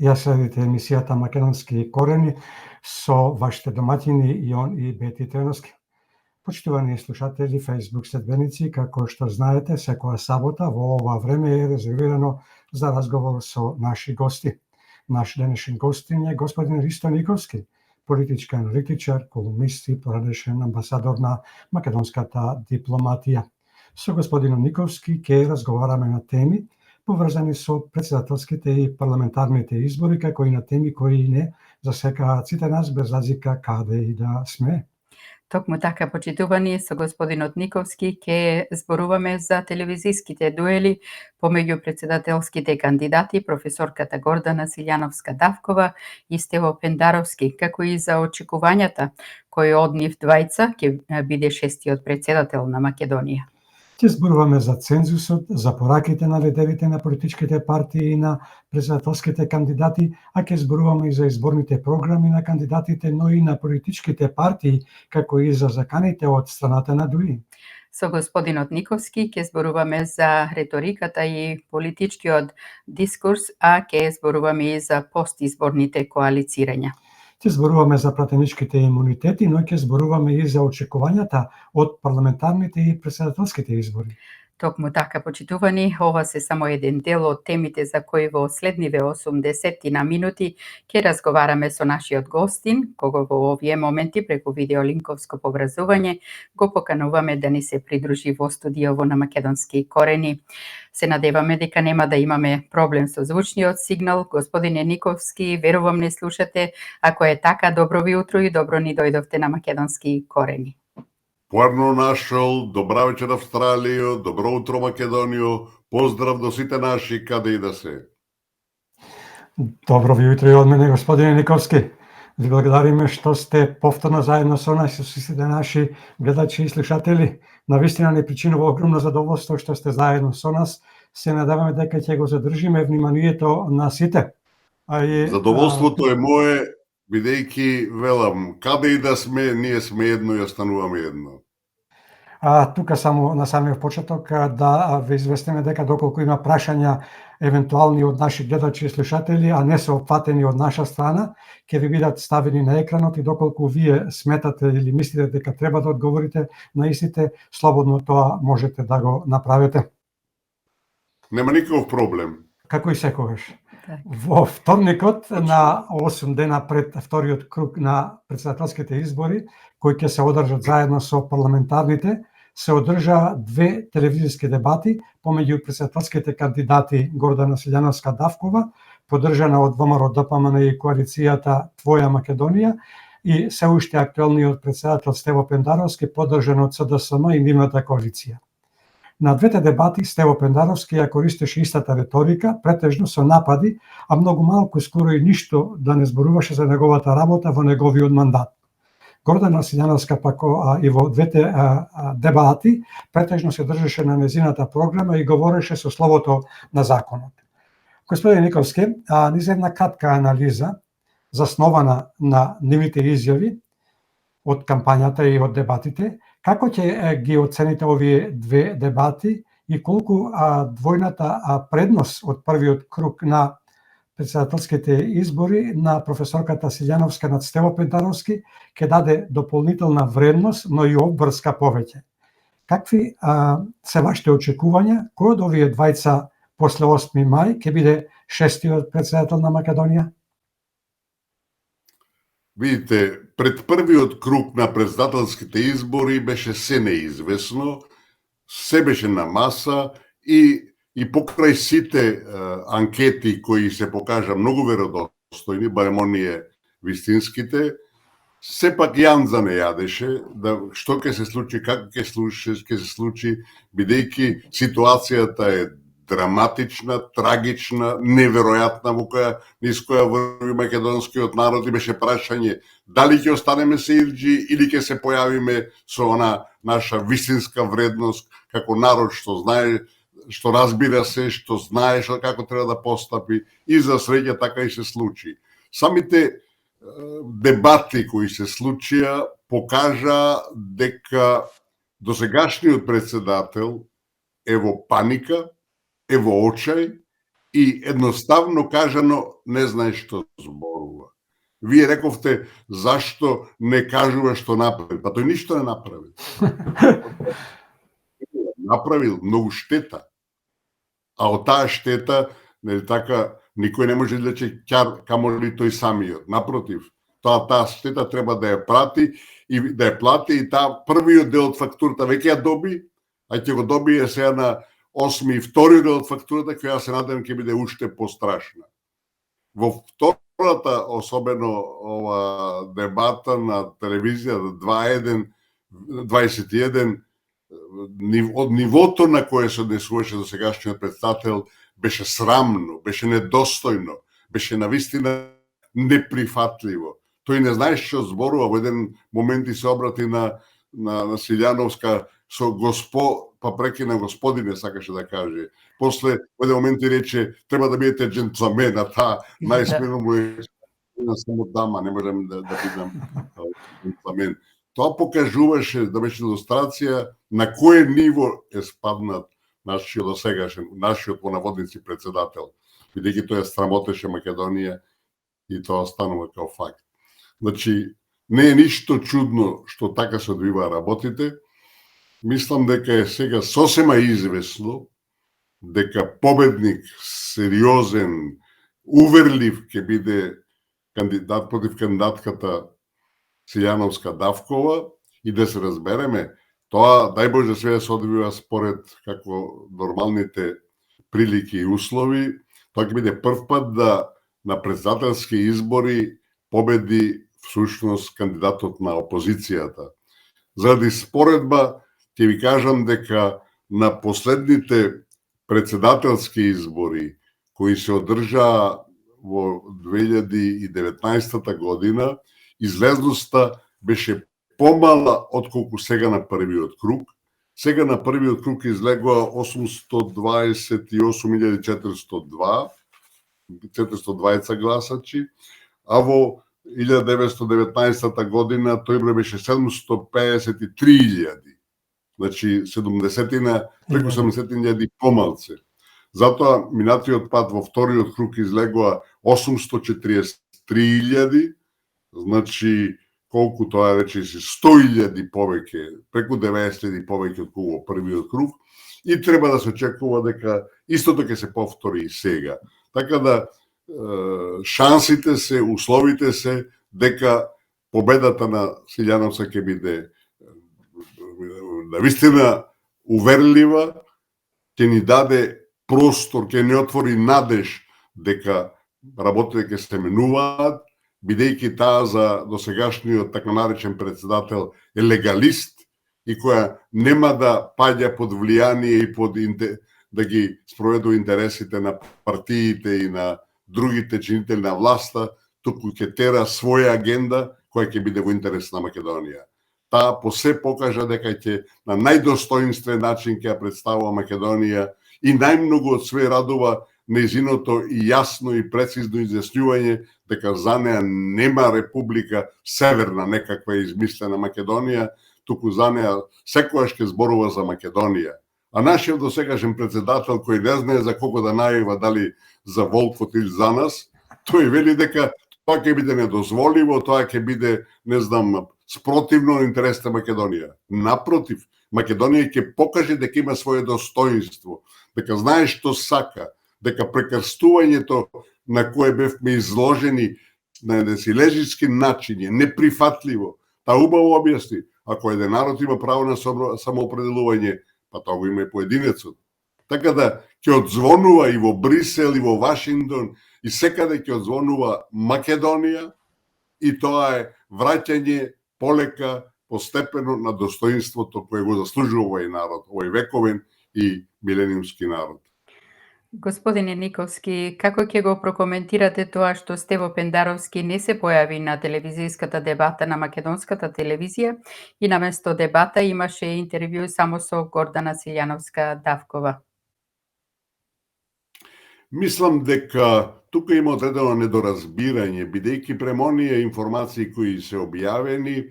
Ја следите емисијата Македонски корени со вашите домаќини Ион и Бети Треновски. Почитувани слушатели, Facebook следбеници, како што знаете, секоја сабота во ова време е резервирано за разговор со наши гости. Наш денешен гостин е господин Ристо Никовски, политички аналитичар, колумнист и порадешен амбасадор на македонската дипломатија. Со господинот Никовски ќе разговараме на теми поврзани со претседателските и парламентарните избори, како и на теми кои не засекаат сите нас без разлика каде и да сме. Токму така, почитувани, со господинот Никовски ќе зборуваме за телевизиските дуели помеѓу претседателските кандидати професорката Гордана Силјановска-Давкова и Стево Пендаровски, како и за очекувањата кои од нив двајца ќе биде шестиот претседател на Македонија. Ќе зборуваме за цензусот, за пораките на лидерите на политичките партии и на претседателските кандидати, а ќе зборуваме и за изборните програми на кандидатите, но и на политичките партии, како и за заканите од страната на ДУИ. Со господинот Никовски ќе зборуваме за реториката и политичкиот дискурс, а ќе зборуваме и за постизборните коалицирања. Ќе зборуваме за пратеничките имунитети, но ќе зборуваме и за очекувањата од парламентарните и претседателските избори. Токму така, почитувани, ова се само еден дел од темите за кои во следниве 80 минути ќе разговараме со нашиот гостин, кого во овие моменти преку видеолинковско поврзување го покануваме да ни се придружи во студиово на Македонски корени. Се надеваме дека нема да имаме проблем со звучниот сигнал. Господине Никовски, верувам не слушате. Ако е така, добро ви утро и добро ни дојдовте на Македонски корени. Поарно нашол, добра вечер Австралија, добро утро Македонијо, поздрав до сите наши каде и да се. Добро ви утро и од мене, господине Никовски. Ви благодариме што сте повторно заедно со нас и со сите наши гледачи и слушатели. Навистина ни причинува огромно задоволство што сте заедно со нас. Се надеваме дека ќе го задржиме вниманието на сите. Задоволството е мое, бидејќи велам, каде и да сме, ние сме едно и остануваме едно. Тука само на самиот почеток да ве известиме дека доколку има прашања евентуални од наши гледачи и слушатели, а не се опфатени од наша страна, ќе ви бидат ставени на екранот и доколку вие сметате или мислите дека треба да одговорите на истите, слободно тоа можете да го направите. Нема никаков проблем. Како и секогаш. Во вторникот, на 8 дена пред вториот круг на претседателските избори, кои ќе се одржат заедно со парламентарните, се одржа две телевизиски дебати помеѓу претседателските кандидати Гордана Силјановска-Давкова, поддржана од ВМРО ДПМН и коалицијата Твоја Македонија, и се уште актуелниот претседател Стево Пендаровски, поддржан од СДСМ и нивната коалиција. На двете дебати Стево Пендаровски ја користеше истата риторика, претежно со напади, а многу малку, скоро и ништо да не зборуваше за неговата работа во неговиот мандат. Гордана Силјановска пак и во двете дебати претежно се држеше на незината програма и говореше со словото на законот. Господин Никовски, низ една кратка анализа, заснована на нивните изјави од кампањата и од дебатите, како ќе ги оцените овие две дебати и колку двојната предност од првиот круг на претседателските избори на професорката Силјановска над Стево Пендаровски ќе даде дополнителна вредност, но и обврска повеќе? Какви се вашите очекувања? Кој од овие двајца после 8 мај ќе биде шестиот претседател на Македонија? Видите, пред првиот круг на претседателските избори беше се неизвестно, се беше на маса и покрај сите анкети кои се покажа многу веродостојни, барем оние вистинските, сепак јанза не јадеше да што ќе се случи, како ќе се случи, бидејќи ситуацијата е драматична, трагична, неверојатна низ која врви македонскиот народ, и беше прашање дали ќе останеме се илџи или ќе се појавиме со она наша вистинска вредност како народ што знае, што разбира се, што знае како треба да постапи, и за среќа така и се случи. Самите дебати кои се случија покажа дека досегашниот претседател е во паника, е во очај и едноставно кажано не знае што зборува. Вие рековте зашто не кажува што направи, па тој ништо не направи. Направил многу штета. А од таа штета, нели така, никој не може да рече ќар, камоли тој самиот. Напротив, таа штета треба да ја прати и да ја плати и таа првиот дел од фактурата веќе ја доби, а ќе го добие сега на 8 и вториот дел од фактурата, која се надевам ќе биде уште пострашна. Во втората, особено ова дебата на телевизија 21, од нивото на кое се однесуваше до сегашниот председател беше срамно, беше недостојно, беше навистина неприфатливо. Тој не знаеш што зборува, во еден момент и се обрати на Силјановска со па прекина господине, сакаше да каже. После, во еден момент и рече, треба да бидете джентлмен, а таа најсмено му е само дама, не можам да бидам джентлмен. Тоа покажуваше, да беше илустрација на кое ниво е спаднат нашиот досегашен, нашиот по наводници председател, бидејќи тој срамотеше Македонија и тоа станува као факт. Значи, не е ништо чудно што така се одвива работите. Мислам дека е сега сосема известно дека победник сериозен, уверлив ќе биде кандидат против кандидатката Силјановска Давкова и да се разбереме, тоа дај Боже све да се одвива според како нормалните прилики и услови, тоа ќе биде прв пат да на председателски избори победи всушност кандидатот на опозицијата. Заради споредба ќе ви кажам дека на последните председателски избори кои се одржаа во 2019 година, излезноста беше помала отколку сега на првиот круг. Сега на првиот круг излегоа 828.402 гласачи, а во 1919 година тој број беше 753.000. Значи 70-тина, преку 70.000 помалце. Затоа минатиот пат во вториот круг излегоа 843.000, значи колку тоа рече 100.000 повеќе, преку 90.000 повеќе од во првиот круг, и треба да се очекува дека истото ќе се повтори и сега. Така да шансите се, условите се дека победата на Силјановска ќе биде навистина уверлива, ќе ни даде простор, ќе ни отвори надеж дека работите ќе се менуваат, бидејќи таа за досегашниот така наречен председател е легалист и која нема да паѓа под влијание и да ги спроведува интересите на партиите и на другите чинители на власта, туку ќе тера своја агенда која ќе биде во интерес на Македонија. Таа по се покажа дека ќе на најдостоинствен начин ќе ја представува Македонија и најмногу од све радува нејзиното и јасно и прецизно изјаснување дека за неа нема република северна некаква измислена Македонија, туку за неа секогаш ќе зборува за Македонија. А нашиот досегашен председател кој не знае за кого да најава, дали за волкот или за нас, тој вели дека тоа ќе биде недозволиво, тоа ќе биде, не знам, спротивно на интересите на Македонија. Напротив, Македонија ќе покаже дека има своје достоинство, дека знае што сака, дека прекрстувањето на кое бевме изложени на несилежички начин е неприфатливо. Та убаво објасни, ако еден народ има право на самоопределување, па тоа го има и поединецот. Така да ќе одзвонува и во Брисел, и во Вашингтон, и секаде ќе одзвонува Македонија, и тоа е враќање полека, постепено на достоинството кое го заслужува овој народ, овој вековен и милениумски народ. Господине Николски, како ќе го прокоментирате тоа што Стево Пендаровски не се појави на телевизиската дебата на македонската телевизија и наместо дебата имаше интервју само со Гордана Силјановска Давкова? Мислам дека тука има одредено недоразбирање, бидејќи према оние информации кои се објавени,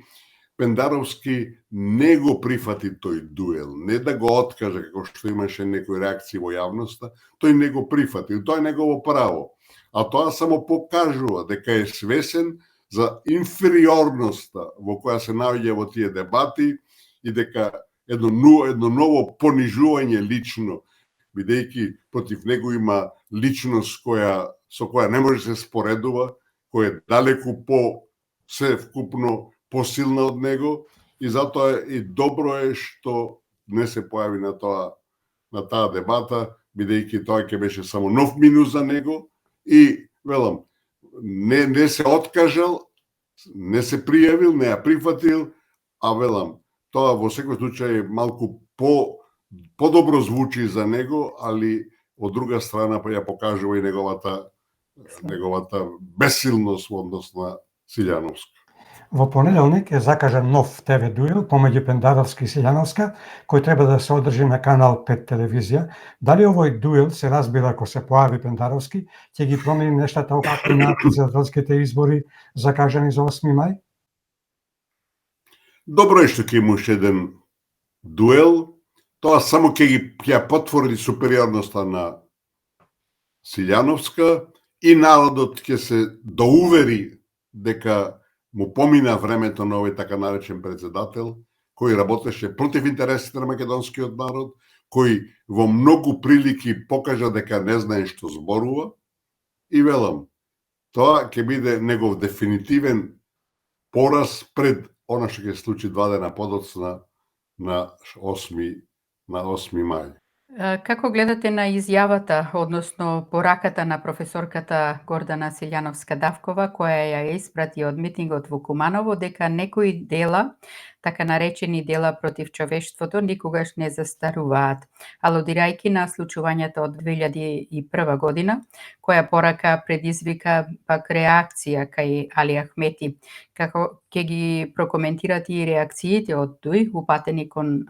Пендаровски не го прифати тој дуел, не да го откаже како што имаше некои реакции во јавноста, тој не го прифати, тоа е негово право. А тоа само покажува дека е свесен за инфериорноста во која се наоѓа во тие дебати и дека едно ново понижување лично, бидејќи против него има личност со која не може да се споредува, која е далеку севкупно посилна од него, и затоа и добро е што не се појави на таа дебата, бидејќи тоа ќе беше само нов минус за него и велам, не се откажал, не се пријавил, не ја прифатил, а велам, тоа во секој случај малку подобро звучи за него, али од друга страна ја покажува и неговата бесилност во однос на Силјановска. Во понеделник е закажан нов ТВ дуел помеѓу Пендаровски и Силјановска, кој треба да се одржи на канал 5 телевизија. Дали овој дуел се разбира ако се појави Пендаровски, ќе ги промени нештата како на председателските избори закажани за 8 мај? Добро е што ќе имаш еден дуел, тоа само ќе ја потврди супериорноста на Силјановска и народот ќе се доувери дека му помина времето на овој така наречен председател, кој работеше против интересите на македонскиот народ, кој во многу прилики покажа дека не знае што зборува, и велам, тоа ќе биде негов дефинитивен пораз пред она што ќе се случи 2 дена подоцна на 8 мај. Како гледате на изјавата, односно пораката на професорката Гордана Силјановска-Давкова, која ја испрати од митингот во Куманово, дека некои дела, така наречени дела против човештвото, никогаш не застаруваат, алудирајќи на случувањата од 2001 година, која порака предизвика пак реакција кај Али Ахмети. Како ќе ги прокоментирате и реакциите од тој, упатени кон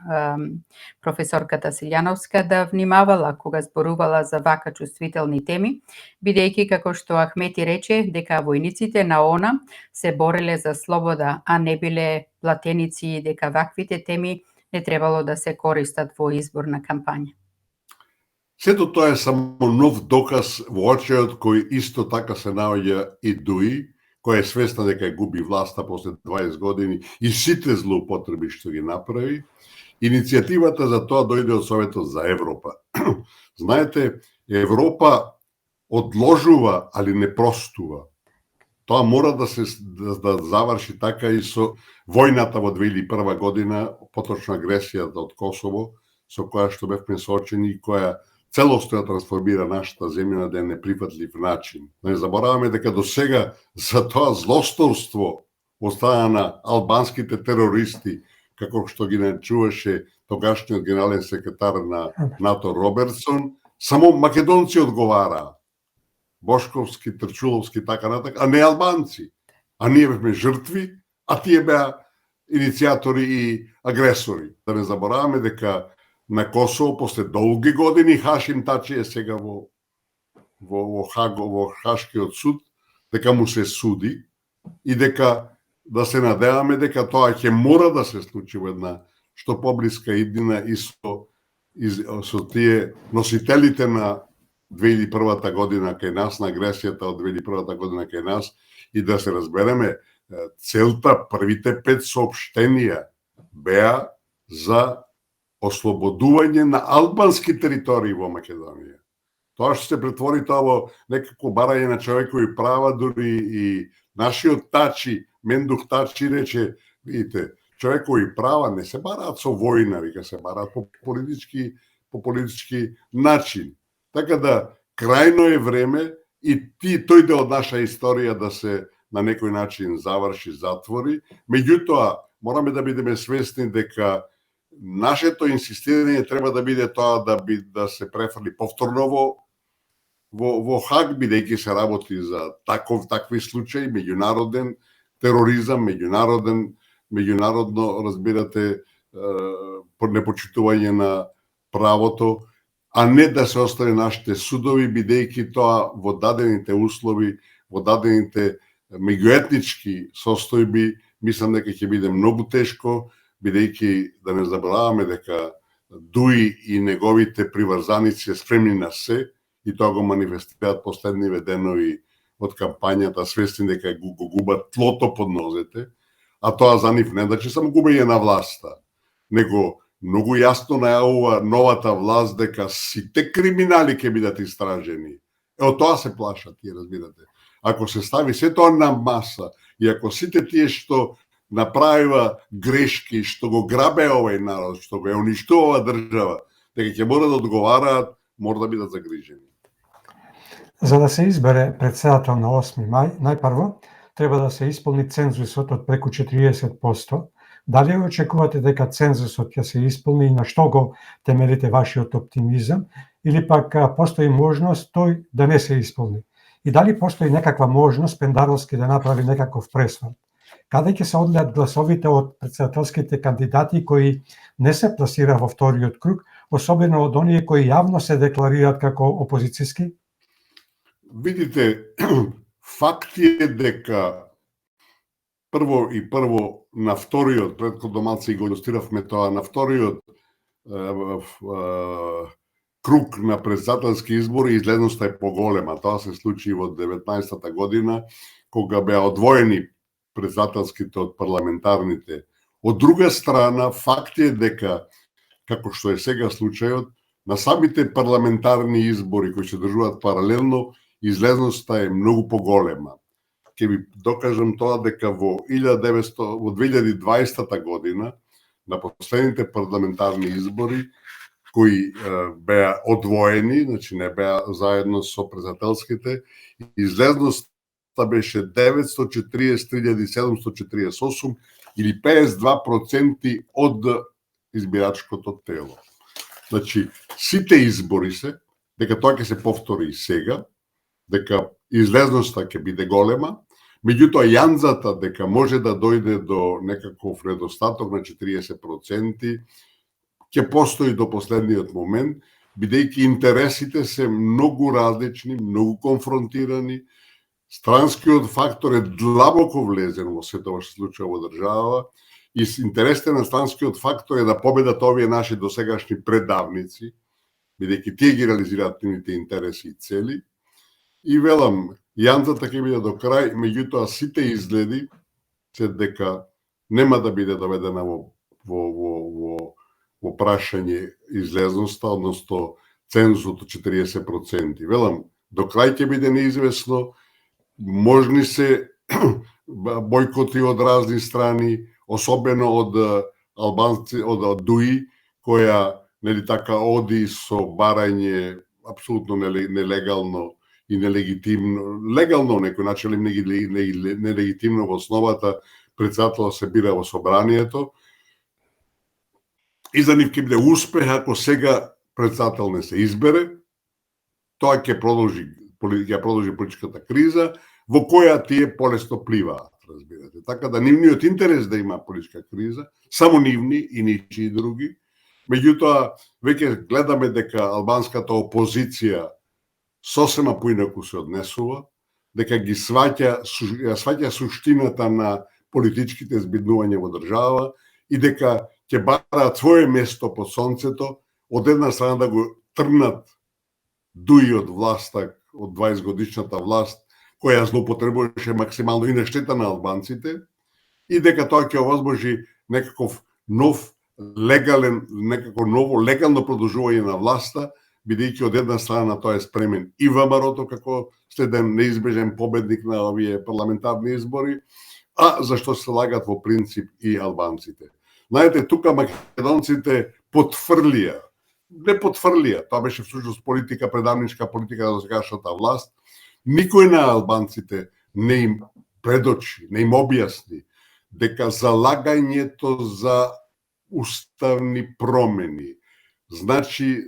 професорката Силјановска да внимавала кога зборувала за вака чувствителни теми, бидејќи како што Ахмети рече дека војниците на ОНА се бореле за слобода, а не биле платеници, и дека ваквите теми не требало да се користат во изборна кампања. Сето тоа е само нов доказ во очиот кој исто така се наоѓа и Дуи, која е свесна дека ја губи власта после 20 години и сите злоупотреби што ги направи. Иницијативата за тоа дојде од Советот за Европа. Знаете, Европа одложува, али не простува. Тоа мора да заврши така и со војната во 2001 година, поточно агресијата од Косово, со која што бевме соочени и која целосно ја трансформира нашата земја на еден неприфатлив начин. Не забораваме дека до сега за тоа злосторство од страна на албанските терористи, како што ги начуваше тогашниот генерален секретар на НАТО Робертсон, само македонци одговараа. Бошковски, Трчуловски, така натака, а не албанци. А ние бевме жртви, а тие беа иницијатори и агресори. Да не забораваме дека на Косово после долги години Хашим Тачи е сега во Хашкиот суд, дека му се суди и дека да се надеваме дека тоа ќе мора да се случи во една што поблиска иднина и со тие носителите на 2001 година кај нас, на агресијата од 2001 година кај нас, и да се разбереме, целта, првите 5 соопштенија беа за ослободување на албански територии во Македонија. Тоа што се претвори тоа во некако барање на човекови права, дури и нашиот Тачи, Мендух Тачи рече, видите, човекови права не се бараат со војна, вика, се бараат по политички начин. Така да, крајно е време и тој дел од наша историја да се на некој начин заврши, затвори. Меѓутоа, мораме да бидеме свесни дека нашето инсистирање треба да биде тоа да се префрли повторно во Хаг, бидејќи се работи за такви случаи, меѓународен тероризам, меѓународно, разбирате, непочитување на правото, а не да се остави нашите судови, бидејќи тоа во дадените услови, во дадените меѓуетнички состојби мислам дека ќе биде многу тешко, бидејќи да не забораваме дека Дуи и неговите приврзаници се спремни на се и тоа го манифестираат последниве денови од кампањата, свесни дека го губат тлото под нозете, а тоа за нив не значи само губење на власта, него многу јасно најавува новата власт дека сите криминали ќе бидат истражени. Од тоа се плашат, тие разбирате. Ако се стави се тоа на маса и ако сите тие што направива грешки, што го грабе овој народ, што го уништува држава, дека ќе мора да одговараат, мора да бидат загрижени. За да се избере председател на 8 мај, најпрво треба да се исполни цензусот од преку 40%. Дали очекувате дека цензусот ќе се исполни и на што го темелите вашиот оптимизам, или пак постои можност тој да не се исполни? И дали постои некаква можност Пендаровски да направи некаков пресврт? Каде ќе се одлеат гласовите од председателските кандидати кои не се пласира во вториот круг, особено од оние кои јавно се декларираат како опозицијски? Видите, факт е дека прво на вториот, претходно малце и го илустиравме тоа, на вториот круг на председателски избори изгледноста е поголема. Тоа се случи во 19-та година, кога беа одвоени председателските од парламентарните. Од друга страна, факт е дека, како што е сега случајот, на самите парламентарни избори кои се држуваат паралелно, излезноста е многу поголема. Ќе ви докажам тоа дека во 2020 година, на последните парламентарни избори, кои беа одвоени, значи не беа заедно со председателските, излезноста беше 943.748 или 52% од избирачкото тело. Значи, сите избори се, дека тоа ќе се повтори и сега, дека излезноста ќе биде голема, меѓутоа јанзата дека може да дојде до некаков недостаток на 40%, ќе постои до последниот момент, бидејќи интересите се многу различни, многу конфронтирани, странскиот фактор е длабоко влезен во сето ова што се случува во држава и интересите на странскиот фактор е да победат овие наши досегашни предавници, бидејќи тие ги реализираат нивните интереси и цели. И велам, јанзата ќе биде до крај, меѓутоа сите изгледи се дека нема да биде доведена во прашање излезноста, односно цензусот од 40%. Велам, до крај ќе биде неизвестно, можни се бојкоти од разни страни, особено од албанци, од Дуи, која нели така оди со барање апсолутно нелегално и нелегитимно, легално некој начин, нелегитимно во основата, председателот се бира во собранието. И за нив ќе биде успех ако сега председател не се избере, тоа ќе продолжи политичката криза, во која тие полесно пливаат, разбирате. Така да нивниот интерес да има политичка криза, само нивни и ничи други. Меѓутоа, веќе гледаме дека албанската опозиција сосема поинаку се однесува, дека ги сваќа суштината на политичките збиднувања во држава и дека ќе бараат своје место под сонцето, од една страна да го тргнат Дуи од власта, од 20 годишната власт, која злоупотребуваше максимално и на штета на албанците, и дека тоа ќе овозможи некаков ново легално продолжување на власта, бидејќи од една страна тоа е спремен и ВМРО-то како следен неизбежен победник на овие парламентарни избори, а зашто се лагат во принцип и албанците. Знаете, тука македонците не потврлија, тоа беше всушност политика, предавничка политика на досегашната власт, никој на албанците не им предочи, не им објасни дека залагањето за уставни промени значи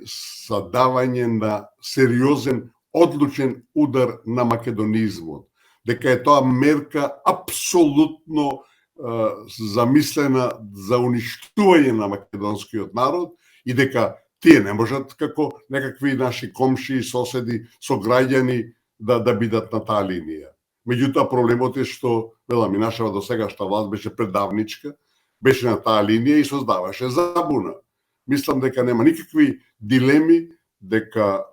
задавање на сериозен, одлучен удар на македонизмот, дека е тоа мерка апсолутно замислена за уништување на македонскиот народ и дека тие не можат како некакви наши комши, соседи, сограѓани да бидат на таа линија. Меѓутоа проблемот е што, велам, и нашава досегашна власт беше предавничка, беше на таа линија и создаваше забуна. Мислам дека нема никакви дилеми дека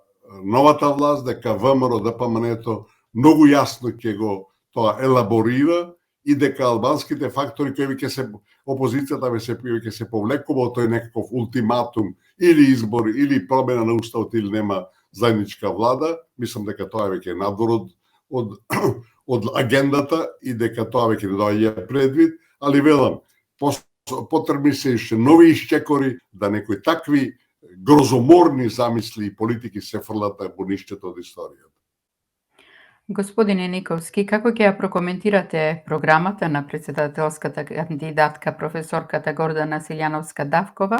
новата власт, дека ВМРО, ДПМН-то многу јасно ќе го тоа елаборира и дека албанските фактори кои ќе се опозицијата ќе се повлекува од тој некаков ултиматум или избори или промена на уставот или нема заедничка влада, мислам дека тоа веќе е надвор од агендата и дека тоа веќе не доаѓа предвид, али велам, потребни се уште нови исчекори да некои такви грозоморни замисли и политики се фрлат на бунишчето од историјата. Господине Николски, како ќе ја прокоментирате програмата на председателската кандидатка професорката Гордана Силјановска-Давкова,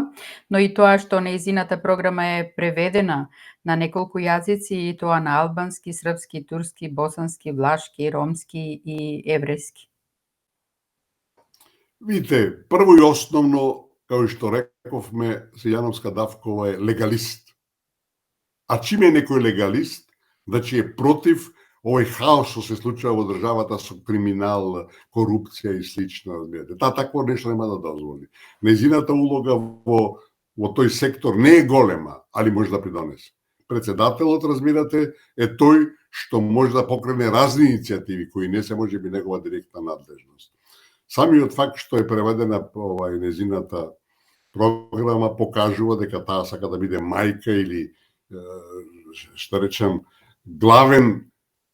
но и тоа што нејзината програма е преведена на неколку јазици и тоа на албански, српски, турски, босански, влашки, ромски и еврејски? Видите, прво и основно, како што рековме, Силјановска-Давкова е легалист. А чим е некој легалист, значи е против овој хаос што се случува во државата со криминал, корупција и слично, разбирате. Такво нешто нема да дозволи. Нејзината улога во тој сектор не е голема, али може да придонесе. Председателот, разбирате, е тој што може да покрене разни иницијативи кои не се можеби негова директна надлежност. Самиот факт што е преведена нејзината програма покажува дека таа сака да биде мајка или што речем главен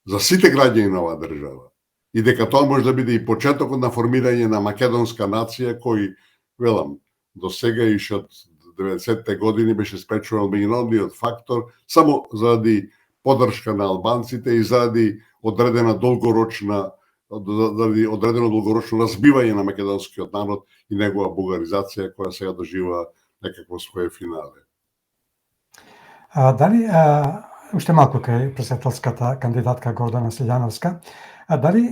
за сите граѓани на оваа држава. И дека тоа може да биде и почетокот на формирање на македонска нација кој, велам, до сега и од 90-те години беше спречуван меѓународниот фактор само заради поддршка на албанците и заради одредено долгорочно разбивање на македонскиот народ и негова бугаризација која сега доживува некакво свое финале. Дали уште малку кај председателската кандидатка Гордана Силјановска, дали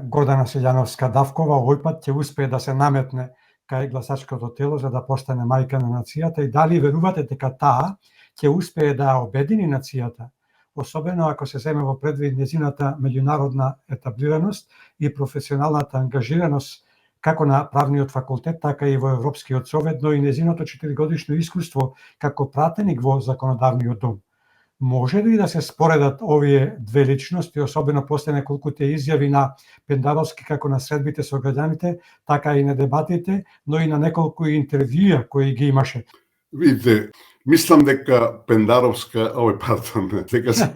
Гордана Силјановска-Давкова овој пат ќе успее да се наметне кај гласачкото тело за да постане мајка на нацијата и дали верувате дека таа ќе успее да обедини нацијата, особено ако се земе во предвид нејзината меѓународна етаблираност и професионалната ангажираност како на правниот факултет, така и во Европскиот совет, но и нејзиното 4-годишно искуство како пратеник во законодавниот дом. Може ли да се споредат овие две личности, особено после неколкуте изјави на Пендаровски како на средбите со граѓаните, така и на дебатите, но и на неколку интервјуа кои ги имаше? Видите, мислам дека дека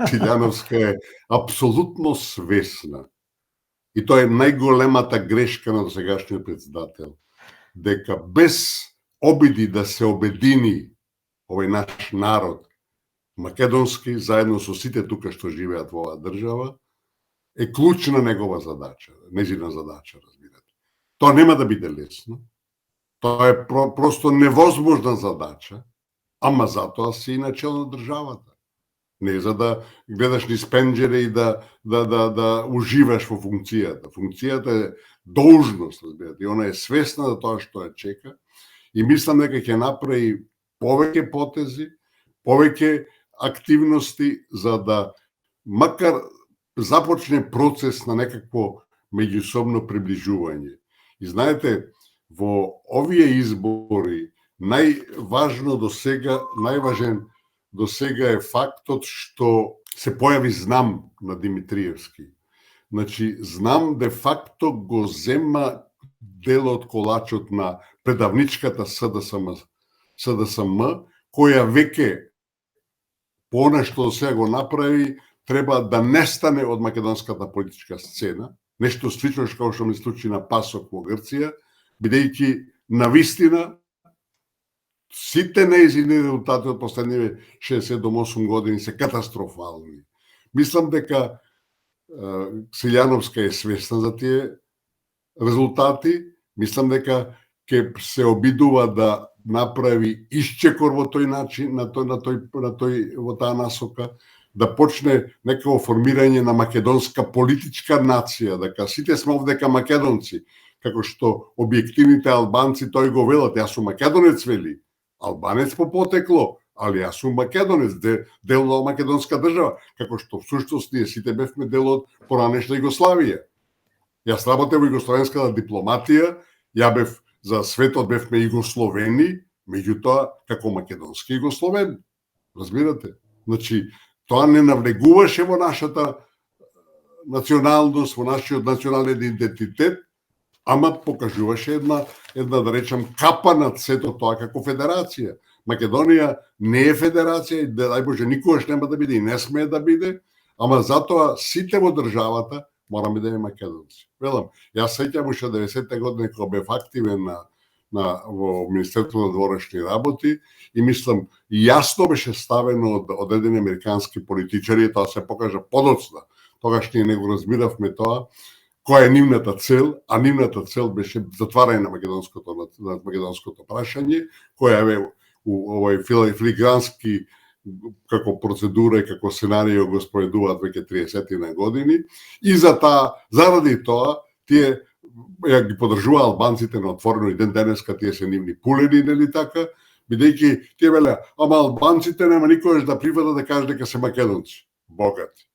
Силјановска е апсолутно свесна. И тоа е најголемата грешка на досегашниот председател. Дека без обиди да се обедини овој наш народ, македонски, заедно со сите тука што живеат во оваа држава, е клучна негова задача, нејзина задача, разбирате. Тоа нема да биде лесно. Тоа е просто невозможна задача, ама затоа си начел на државата. Не за да гледаш низ пенџере и да уживаш во функцијата. Функцијата е должност, разбирате, и она е свесна за тоа што ја чека и мислам дека ќе направи повеќе потези, повеќе активности за да макар започне процес на некакво меѓусобно приближување. И знаете, во овие избори најважен до сега е фактот што се појави знам на Димитриевски. Значи, знам де факто го зема дел од колачот на предавничката СДСМ, која веќе по она што сега го направи, треба да нестане од македонската политичка сцена, нешто слично како што ми случи на Пасок во Грција, бидејќи навистина сите нејзини резултати од последниве 67 години се катастрофални. Мислам дека Силјановска е свесна за тие резултати, мислам дека ќе се обидува да направи исчекор во тој начин, во таа насока, да почне некако формирање на македонска политичка нација, дека сите сме овдека македонци, како што објективните албанци тој го велат, јас сум македонец, вели, албанец по потекло, али јас сум македонец, дел од македонска држава, како што всушност ние сите бевме дел од поранешна Југославија. Јас работев во југословенската дипломатија, ја бев за светот бевме југословени, меѓутоа како македонски југословен. Разбирате? Значи, тоа не навлегуваше во нашата националност, во нашиот национален идентитет, ама покажуваше една да речам капа над сето тоа како федерација. Македонија не е федерација и дај Боже никогаш нема да биде и не смее да биде, ама затоа сите во државата мораме да имаме македонци. Велам, јас сеќам уште 90-те години кога бев активен во Министерството на дворешни работи и мислам јасно беше ставено од еден американски политичари, тоа се покажа подоцна. Тогаш ние не го разбиравме тоа, која е нивната цел, а нивната цел беше затварање на македонското прашање, која е овој филигрански како процедура и како сценарио го спроведуваат веќе 30 години и заради тоа тие ја ги подржува албанците на отворено и ден денеска тие се нивни пулени, нели така, бидејќи тие велеа, ама албанците нема никогаш да прифатат да кажат дека се македонци, богати.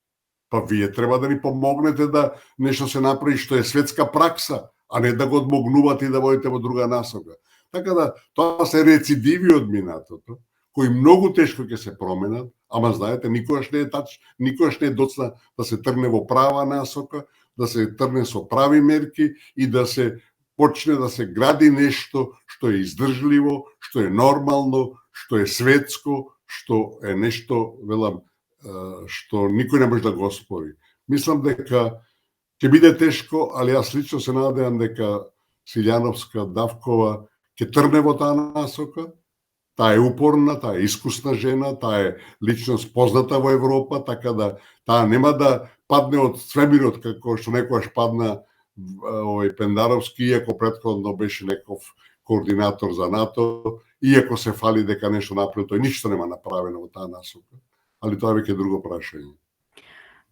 Па вие треба да ни помогнете да нешто се направи што е светска пракса, а не да го одмогнувате и да водите во друга насока. Така да, тоа се рецидиви од минатото, кои многу тешко ќе се променат, ама знаете, никогаш не е доцна да се тргне во права насока, да се тргне со прави мерки и да се почне да се гради нешто што е издржливо, што е нормално, што е светско, што е нешто, велам, што никој не може да го оспори. Мислам дека ќе биде тешко, али јас лично се надевам дека Силјановска, Давкова ќе тргне во таа насока. Таа е упорна, таа е искусна жена, таа е личност позната во Европа, така да таа нема да падне од свемирот како што некогаш падна овој Пендаровски, иако претходно беше неков координатор за НАТО, иако се фали дека нешто направи, тој ништо нема направено во таа насока. Али тоа веќе е друго прашање.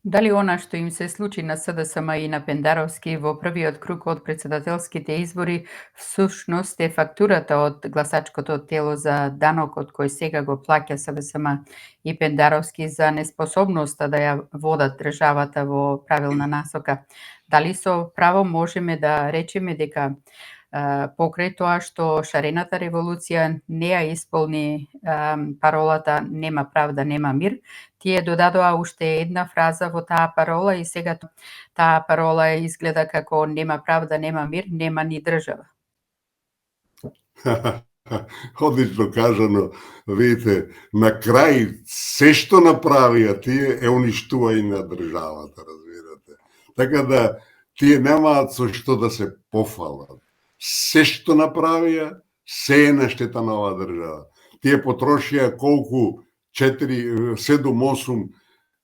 Дали она што им се случи на СДСМ и на Пендаровски во првиот круг од претседателските избори всушност е фактурата од гласачкото тело за данокот кој сега го плаќа СДСМ и Пендаровски за неспособноста да ја водат државата во правилна насока? Дали со право можеме да речеме дека покрај тоа што шарената револуција не ја исполни паролата нема правда, нема мир, тие додадоа уште една фраза во таа парола и сега таа парола изгледа како нема правда, нема мир, нема ни држава. Одлично кажано, видите, на крај се што направија тие е уништување на државата, разбирате. Така да тие немаат со што да се пофалат. Се што направија, се е на штета на оваа држава. Тие потрошија колку 7-8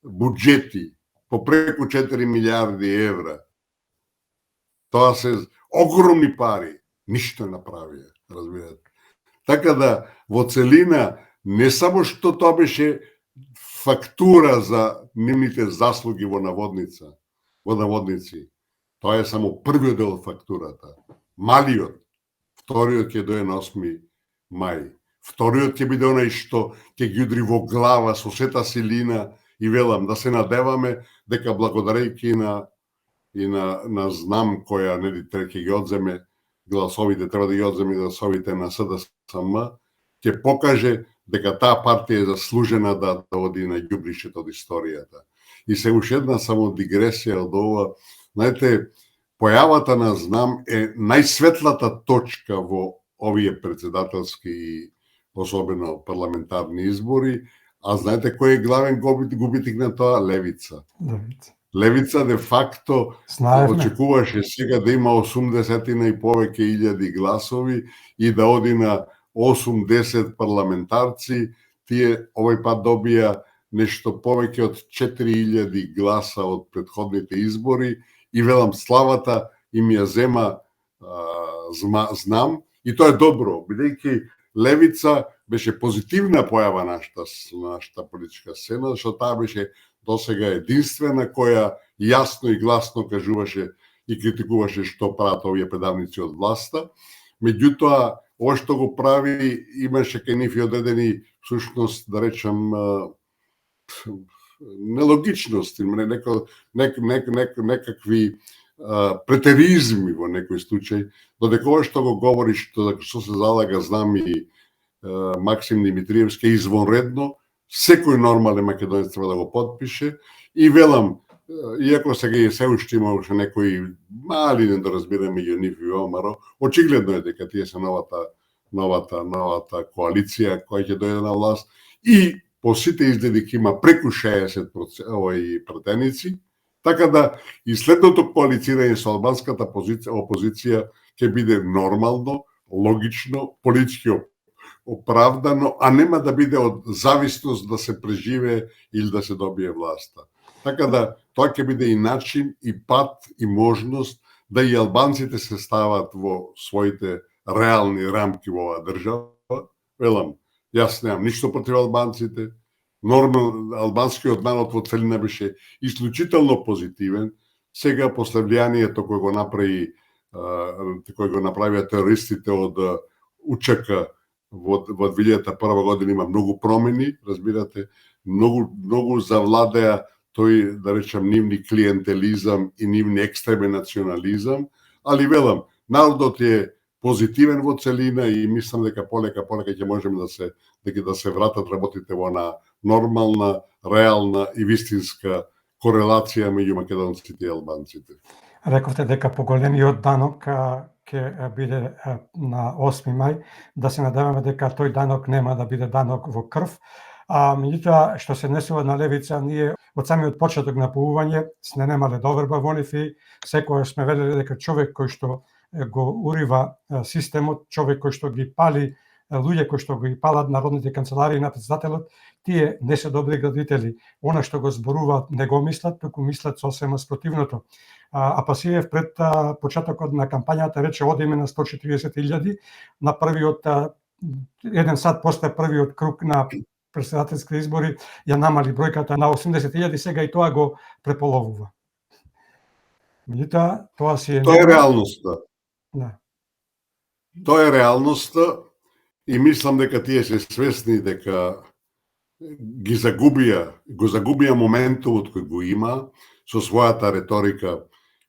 буџети по преку 4 милиарди евра. Тоа се огромни пари, ништо не направија, разбирате. Така да во целина не само што тоа беше фактура за нивните заслуги во наводници, тоа е само првиот дел од фактурата. Малиот, вториот ќе дое на 8 мај. Вториот ќе биде онај што ќе ги удри во глава со сета силина и велам да се надеваме дека благодарејќи на знам која нели ќе ги одземе гласовите, треба да ги одземе гласовите на СДСМ, ќе покаже дека таа партија е заслужена да оди на ѓубришето од историјата. И се уште една само дигресија од ова, знаете, појавата на знам е најсветлата точка во овие претседателски и особено парламентарни избори, а знаете кој е главен губитник на тоа? Левица. Левица де факто очекуваше сега да има 80 и повеќе илјади гласови и да оди на 8-10 парламентарци, тие овој пат добија нешто повеќе од 4000 гласа од претходните избори и велам славата им ја зема знам и тоа е добро, бидејќи Левица беше позитивна појава на нашата политичка сцена, што таа беше досега единствена која јасно и гласно кажуваше и критикуваше што прават овие предавници од власта. Меѓутоа, ова што го прави имаше кај нив и одредени всушност да речам нелогичности, некакви претеризми во некој случај, додека ова што го говори, што се залага, знам и Максим Димитриевски, извонредно, секој нормален македонец треба да го подпише и велам, иако сега и се уште има уште некои мали недоразбираме и нив и ВМРО, очигледно е дека тие се новата коалиција која ќе дојде на власт и по сите изгледи ќе има преку 60% пратеници, така да и следното коалицирање со албанската опозиција ќе биде нормално, логично, политички оправдано, а нема да биде од зависност да се преживее или да се добие власта. Така да тоа ќе биде и начин, и пат, и можност да и албанците се стават во своите реални рамки во оваа држава. Велам, јас немам ништо против албанците. Нормално, албанскиот народ во целина беше исклучително позитивен. Сега после влијанието кој го направија терористите од УЧК во 2001 година има многу промени, разбирате, многу завладеа тој, да речам, нивни клиентелизам и нивни екстремен национализам, али велам, народот е позитивен во целина и мислам дека полека ќе можеме да се вратат работите во на нормална, реална и вистинска корелација меѓу македонците и албанците. Рековте дека поголемиот данок ќе биде на 8 мај, да се надеваме дека тој данок нема да биде данок во крв. Меѓутоа, што се однесува на левица, ние од самиот почеток на поување сме немале доверба во нив и секогаш сме велели дека човек кој што го урива системот, човек кој што ги пали, луѓе кои што ги палат народните канцеларии на претседателот, тие не се добри градители. Она што го зборуваат не го мислат, туку мислат сосема спротивното. Апасиев пред почетокот на кампањата рече одиме на 140.000, на првиот еден сат после првиот круг на претседателски избори ја намали бројката на 80.000, сега и тоа го преполовува. Меѓутоа, тоа си е... Тоа е реалноста. Да. Тоа е реалноста и мислам дека тие се свесни дека го загубија моментумот кој го има со својата реторика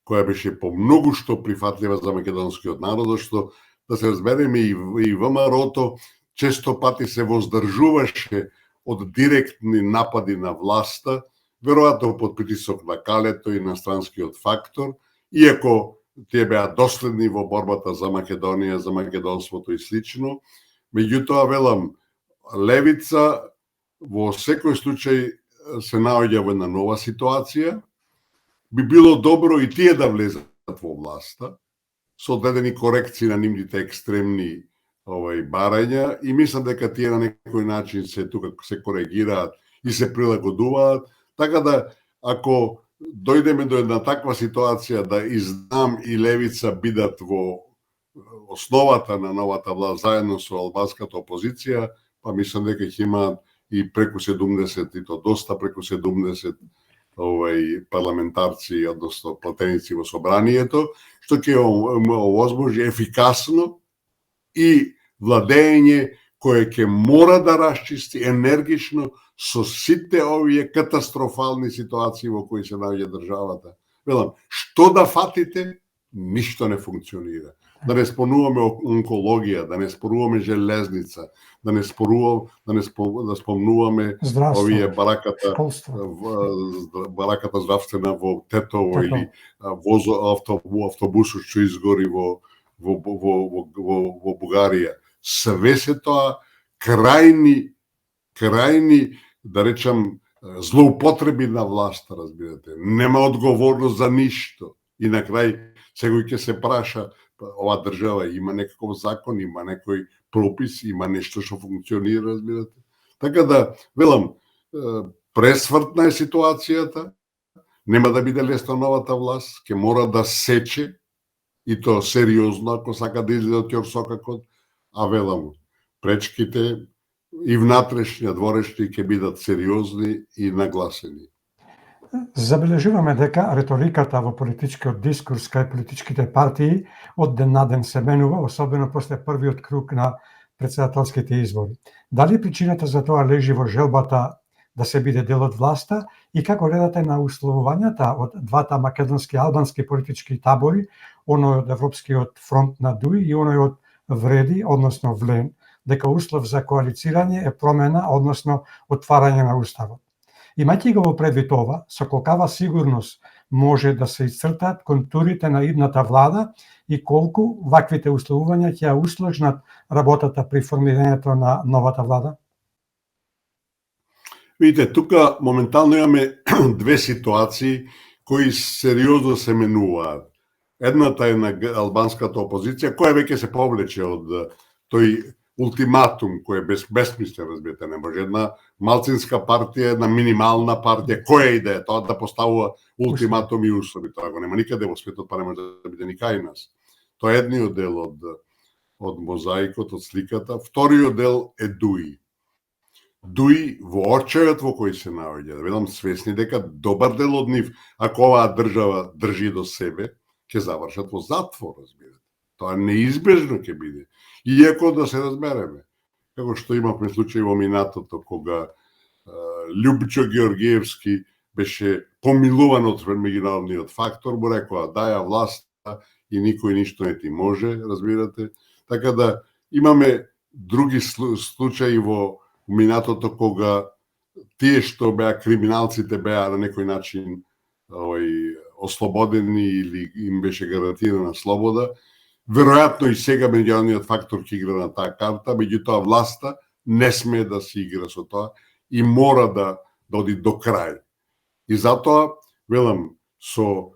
која беше по многу што прифатлива за македонскиот народ, што да се разбереме и ВМРО-то често пати се воздржуваше од директни напади на власта, веројатно под притисок на калето и на странскиот фактор, иако тие беа доследни во борбата за Македонија, за македонството и слично. Меѓутоа, велам, левица во секој случај се наоѓа во една нова ситуација. Би било добро и тие да влезат во власта, со одредени корекции на нивните екстремни барања и мислам дека тие на некој начин се коригираат и се прилагодуваат, така да ако дојдеме до една таква ситуација да и знам и левица бидат во основата на новата власт заедно со албанската опозиција, па мислам дека ќе имаат и преку 70, и то доста преку 70 парламентарци, односно платеници во собранието, што ќе овозможи ефикасно и владење кое ќе мора да расчисти енергично со сите овие катастрофални ситуации во кои се наоѓа државата. Велам, што да фатите, ништо не функционира. Да не спомнуваме онкологија, да не спомнуваме железница, да спомнуваме овие бараката здравствена во Тетово или автобусот што изгори во Бугарија. Све се тоа крајни, да речам, злоупотреби на власта, разбирате. Нема одговорност за ништо. И на крај, секој ќе се праша, ова држава има некаков закон, има некој пропис, има нешто што функционира, разбирате. Така да, велам, пресвртна е ситуацијата, нема да биде лесно новата власт, ќе мора да сече, и то сериозно, ако сака да излезе од ќорсокакот, а велам, пречките и внатрешни, дворешни ќе бидат сериозни и нагласени. Забележуваме дека реториката во политичкиот дискурс кај политичките партии од ден на ден се менува, особено после првиот круг на председателските избори. Дали причината за тоа лежи во желбата да се биде дел од власта и како гледате на условувањата од двата македонски и албански политички табори, оној од Европскиот фронт на ДУИ и оној од Вреди, односно ВЛЕН, дека услов за коалицирање е промена, односно отварање на уставот. Имајќи го предвид ова, со колкава сигурност може да се исцртаат контурите на идната влада и колку ваквите условувања ќе ја усложнат работата при формирањето на новата влада? Видите, тука моментално имаме две ситуации кои сериозно се менуваат. Едната е на албанската опозиција, која веќе се повлече од тој ултиматум кој е безсмислен, разбирате, не може една малцинска партија, една минимална партија, која идеја тоа да поставува ултиматум и услови, тоа го нема никаде во светот, па не може да биде ни кај нас. Тоа е едниот дел од мозаикот, од сликата. Вториот дел е ДУИ. ДУИ во очајот во кој се наоѓа, да бидам свесни дека добар дел од нив, ако оваа држава држи до себе, ќе завршат во затвор, разбирате. Тоа неизбежно ќе биде. Иако да се разбереме, како што имавме случај во минатото, кога Љубчо Георгиевски беше помилуван од меѓународниот фактор, му рекоа даја власта и никој ништо не ти може, разбирате. Така да имаме други случаи во минатото кога тие што беа криминалците беа на некој начин ослободени или им беше гарантирана слобода. Веројатно и сега меѓународниот фактор ќе игра на таа карта, меѓутоа власта не смее да се игра со тоа и мора да оди до крај. И затоа, велам, со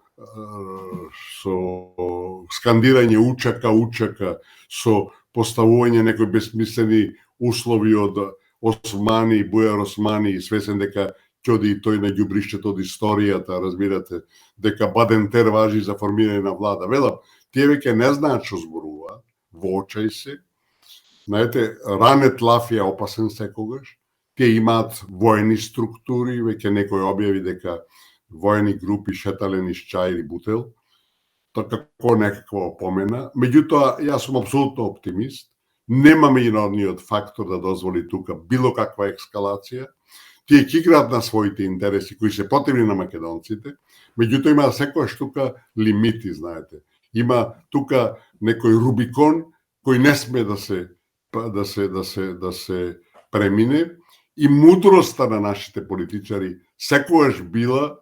скандирање учака, со поставување некои безсмислени услови од Османи, Бујар Османи, и свесен дека ќе оди и тој на ѓубришчето од историјата, разбирате, дека Бадентер важи за формирање на влада. Велам, тие веќе не знаат што зборуваат, во очај се. Знаете, ранет лаф е опасен секогаш. Тие имаат воени структури, веќе некој објави дека воени групи шетале низ чај или бутел. Тоа како некаква опомена. Меѓутоа, јас сум апсолутно оптимист. Нема меѓународниот фактор да дозволи тука било каква ескалација. Тие ќе играат на своите интереси кои се потребни на македонците, меѓутоа има секојаш тука лимити, знаете. Има тука некој Рубикон кој не сме да се премине и мудроста на нашите политичари секогаш била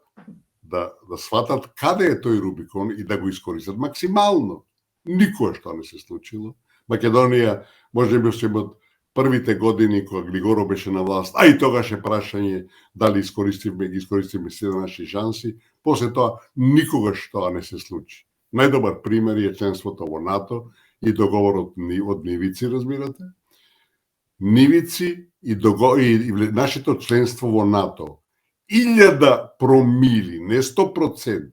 да сватат каде е тој Рубикон и да го искористат максимално. Никогаш тоа не се случило. Македонија можеби од првите години кога Глигоро беше на власт, а и тогаш е прашање дали искористивме сите наши шанси, после тоа никогаш тоа не се случи. Најдобар пример е членството во НАТО и договорот од Нивици, разбирате? Нивици и нашето членство во НАТО. 1000 промили, не 100%,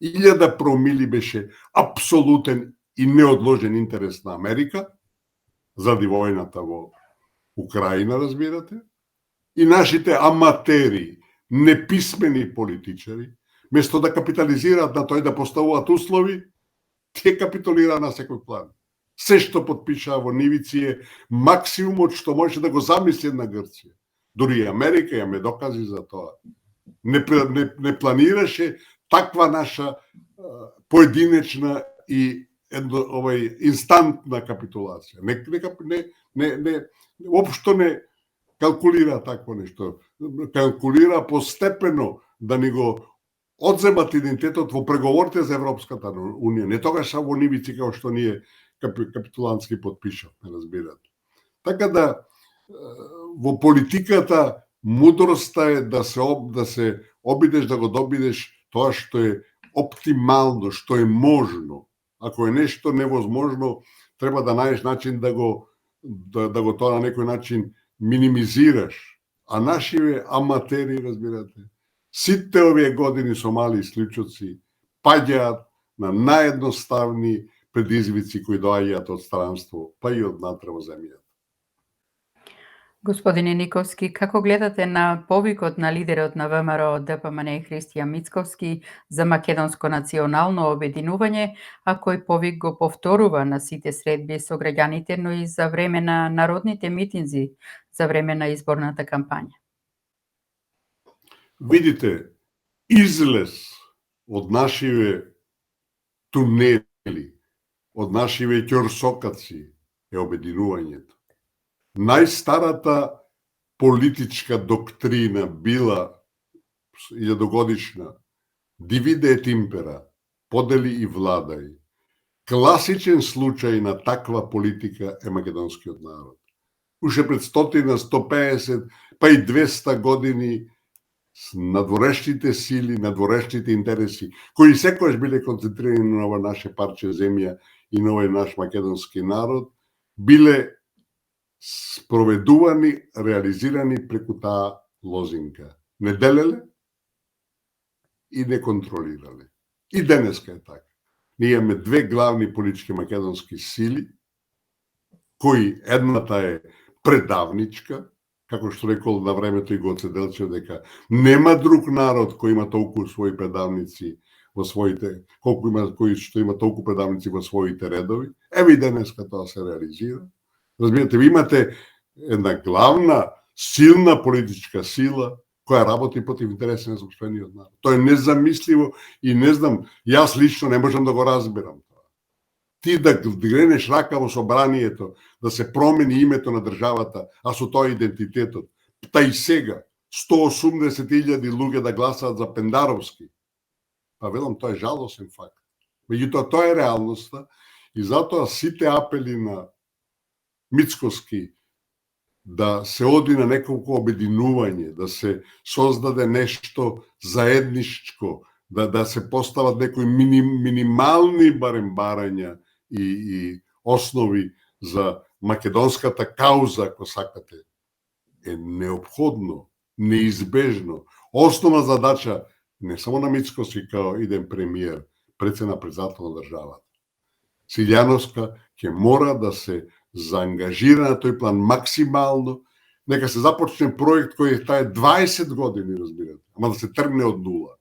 1000 промили беше апсолутен и неодложен интерес на Америка, заради војната во Украина, разбирате, и нашите аматери, неписмени политичари, место да капитализираат на тој да поставуваат услови, тие капитулираа на секој план. Се што потпишаа во Нивици е максимумот што може да го замисли една Грција. Дури и Америка имаме докази за тоа. Не планираше таква наша поединечна и инстантна капитулација. Општо не калкулира такво нешто. Калкулира постепено да ни го одземат идентитетот во преговорите за Европската Унија. Не тогаш во Нивици како што ние капитулантски потпишавме, разбирате. Така да во политиката мудроста е да се обидеш да го добидеш тоа што е оптимално, што е можно. Ако е нешто невозможно, треба да најдеш начин да го тоа на некој начин минимизираш. А нашиве аматери, разбирате, сите овие години со мали исклучоци паѓаат на наједноставни предизвици кои доаѓаат од странство, па и од натре во земјата. Господине Никовски, како гледате на повикот на лидерот на ВМРО ДПМН Христијан Мицковски за македонско национално обединување, а кој повик го повторува на сите средби со граѓаните, но и за време на народните митинзи, за време на изборната кампања? Видите, излез од нашиве тунели, од нашиве ќорсокаци е обединувањето. Најстарата политичка доктрина била 1000-годишна, дивиде ет импера, подели и владај. Класичен случај на таква политика е македонскиот народ. Уште пред 100, 150, па и 200 години надворешните сили, надворешните интереси, кои секојаш биле концентрирани на ова наше парче земја и на овој наш македонски народ, биле спроведувани, реализирани преку таа лозинка. Не делеле и не контролирале. И денеска е така. Ние имаме две главни политички македонски сили, кои едната е предавничка, како што рекол на времето и Гоце Делчев, дека нема друг народ кој има толку своји предавници во своите, кој што има толку предавници во своите редови. Ево и денеска тоа се реализира. Разбирате, ви имате една главна, силна политичка сила која работи против интереси на сопствениот народ. Тоа е незамисливо и не знам, јас лично не можам да го разберам тоа. Ти да гренеш рака во собранието, да се промени името на државата, а со тоа идентитетот. Та и сега 180.000 луѓе да гласаат за Пендаровски. Па велам, тоа е жалосен факт. Меѓутоа, тоа е реалноста и затоа сите апели на Мицковски да се оди на неколку обединување, да се создаде нешто заедничко, да се постават некои минимални барем барања и основи за македонската кауза, ако сакате, е неопходно, неизбежно. Основна задача не само на Мицковски као иден премиер, председна председател на државата. Силјановска ќе мора да се заангажира на тој план максимално, нека се започне проект кој трае 20 години, разбирате, ама да се тргне од нула.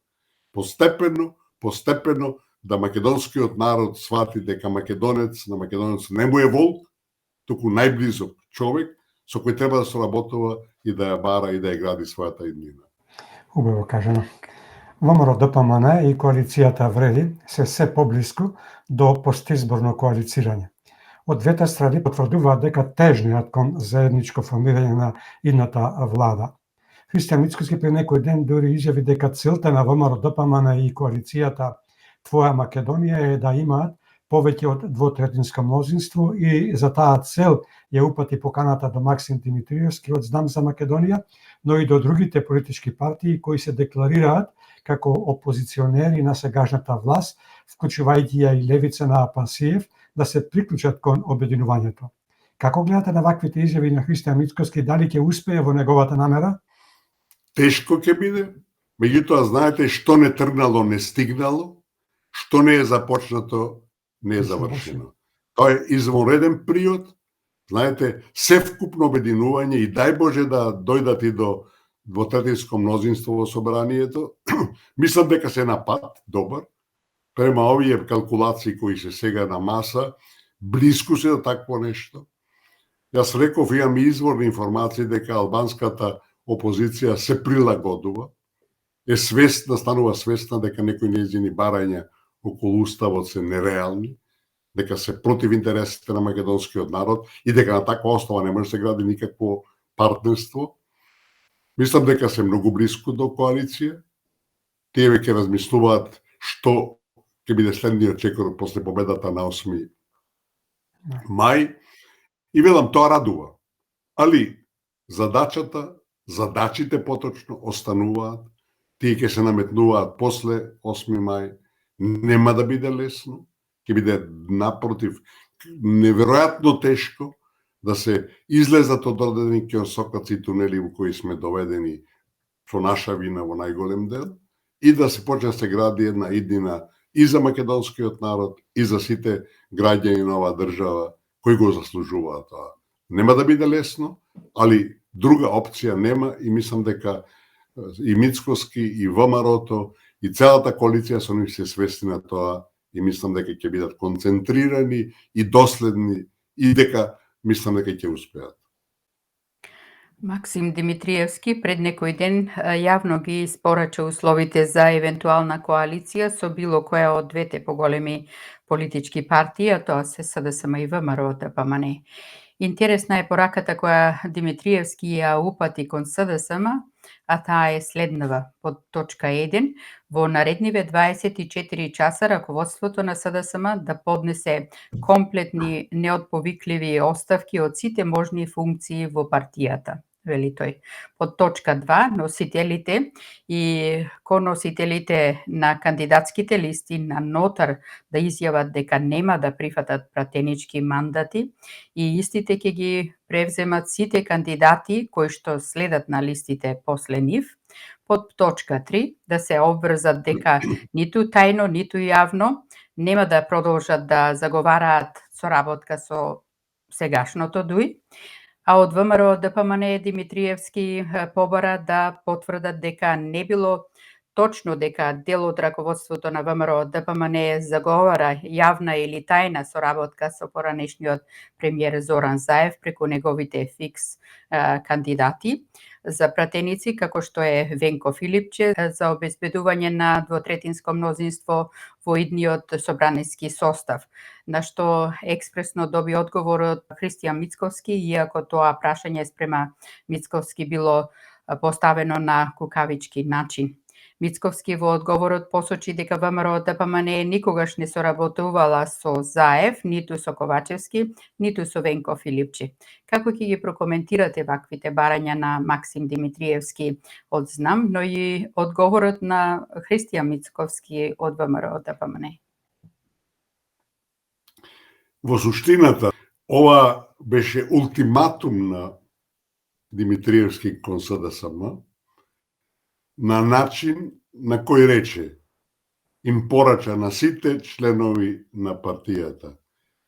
Постепено да македонскиот народ свати дека македонец на македонец не му е волк, туку најблизок човек со кој треба да соработува и да ја бара и да ја гради својата иднина. Убаво кажано. ВМРО ДПМН и коалицијата Вреди се се поблиску до постизборно коалицирање. Од двете страни потврдуваат дека тежнеат кон заедничко формирање на идната влада. Христијан Мицковски пред некој ден дури изјави дека целта на ВМРО ДПМН и коалицијата Твоја Македонија е да имаат повеќе од двотретинско мнозинство и за таа цел ја упати поканата до Максим Димитриевски од Знам за Македонија, но и до другите политички партии кои се декларираат како опозиционери на сегашната власт, вклучувајќи ја и левица на Апасиев, да се приклучат кон обединувањето. Како гледате на ваквите изјави на Христијан Мицковски, дали ќе успее во неговата намера? Тешко ќе биде, меѓутоа знаете што не тргнало, не стигнало, што не е започнато, не е завршено. Тоа е извонреден период, знаете, севкупно обединување и дај Боже да дојдат и до двотретинско мнозинство во собранието. Мислам дека се на пат добар, према овие калкулации кои се сега на маса, близко се до такво нешто. Јас реков, имам изворни информации дека албанската опозиција се прилагодува, е свесна, станува свесна дека некои нејзини барања околу уставот се нереални, дека се против интересите на македонскиот народ и дека на таква основа не може да се гради никакво партнерство. Мислам дека се многу близко до коалиција. Тие веќе размислуваат што ќе биде следниот чекор после победата на 8 мај. И велам, тоа радува. Али задачите поточно остануваат. Тие ќе се наметнуваат после 8 мај. Нема да биде лесно. Ќе биде напротив неверојатно тешко да се излезат од одредени ќорсокаци и тунели во кои сме доведени со наша вина во најголем дел и да се почне да се гради една иднина и за македонскиот народ и за сите граѓани на оваа држава кои го заслужуваат тоа. Нема да биде лесно, али Друга опција нема и мислам дека и Мицкоски, и ВМРО-то, и целата коалиција со нив се свесни на тоа и мислам дека ќе бидат концентрирани и доследни и дека мислам дека ќе успеат. Максим Димитриевски пред некој ден јавно ги испорача условите за евентуална коалиција со било која од двете поголеми политички партии, а тоа се СДСМ и ВМРО-ДПМН. Интересна е пораката која Димитриевски ја упати кон СДСМ, а таа е следнава. Под точка 1, во наредниве 24 часа раководството на СДСМ да поднесе комплетни неотповикливи оставки од сите можни функции во партијата, вели тој. Под точка 2, носителите и коносителите на кандидатските листи на нотар да изјават дека нема да прифатат пратенички мандати и истите ќе ги превземат сите кандидати кои што следат на листите после нив. Под точка 3, да се обврзат дека ниту тајно, ниту јавно нема да продолжат да заговараат соработка со сегашното ДУИ, а од ВМРО-ДПМН Димитриевски побара да потврдат дека не било точно дека дел од раководството на ВМРО-ДПМН заговара јавна или тајна соработка со поранешниот премиер Зоран Заев преку неговите фикс кандидати за пратеници, како што е Венко Филипче, за обезбедување на двотретинско мнозинство во идниот собраниски состав, на што експресно доби одговор од Христијан Мицковски, иако тоа прашање спрема Мицковски било поставено на кукавички начин. Мицковски во одговорот посочи дека ВМРО-ДПМН никогаш не соработувала со Заев, ниту со Ковачевски, ниту со Венко Филипче. Како ќе ги прокоментирате ваквите барања на Максим Димитриевски од ЗНАМ, но и одговорот на Христијан Мицковски од ВМРО-ДПМН? Во суштината, ова беше ултиматум на Димитриевски кон СДСМ, на начин на кој рече, им порача на сите членови на партијата.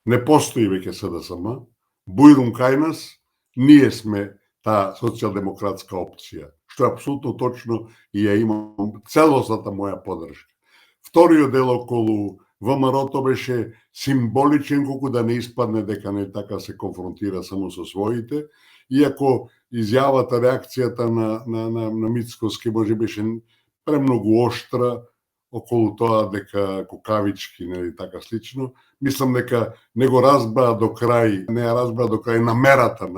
Не постои веќе СДСМ, бујрум кај нас, ние сме таа социјалдемократска опција, што е апсолутно точно и ја имам целосната моја поддршка. Вториот дел околу ВМРО-то беше символичен, колку да не испадне дека не така се конфронтира само со своите, иако изјавата, реакцијата на Мицковски може беше премногу оштра околу тоа дека кукавички, нели така слично. Мислам дека не го разбра до крај, не ја разбра до крај намерата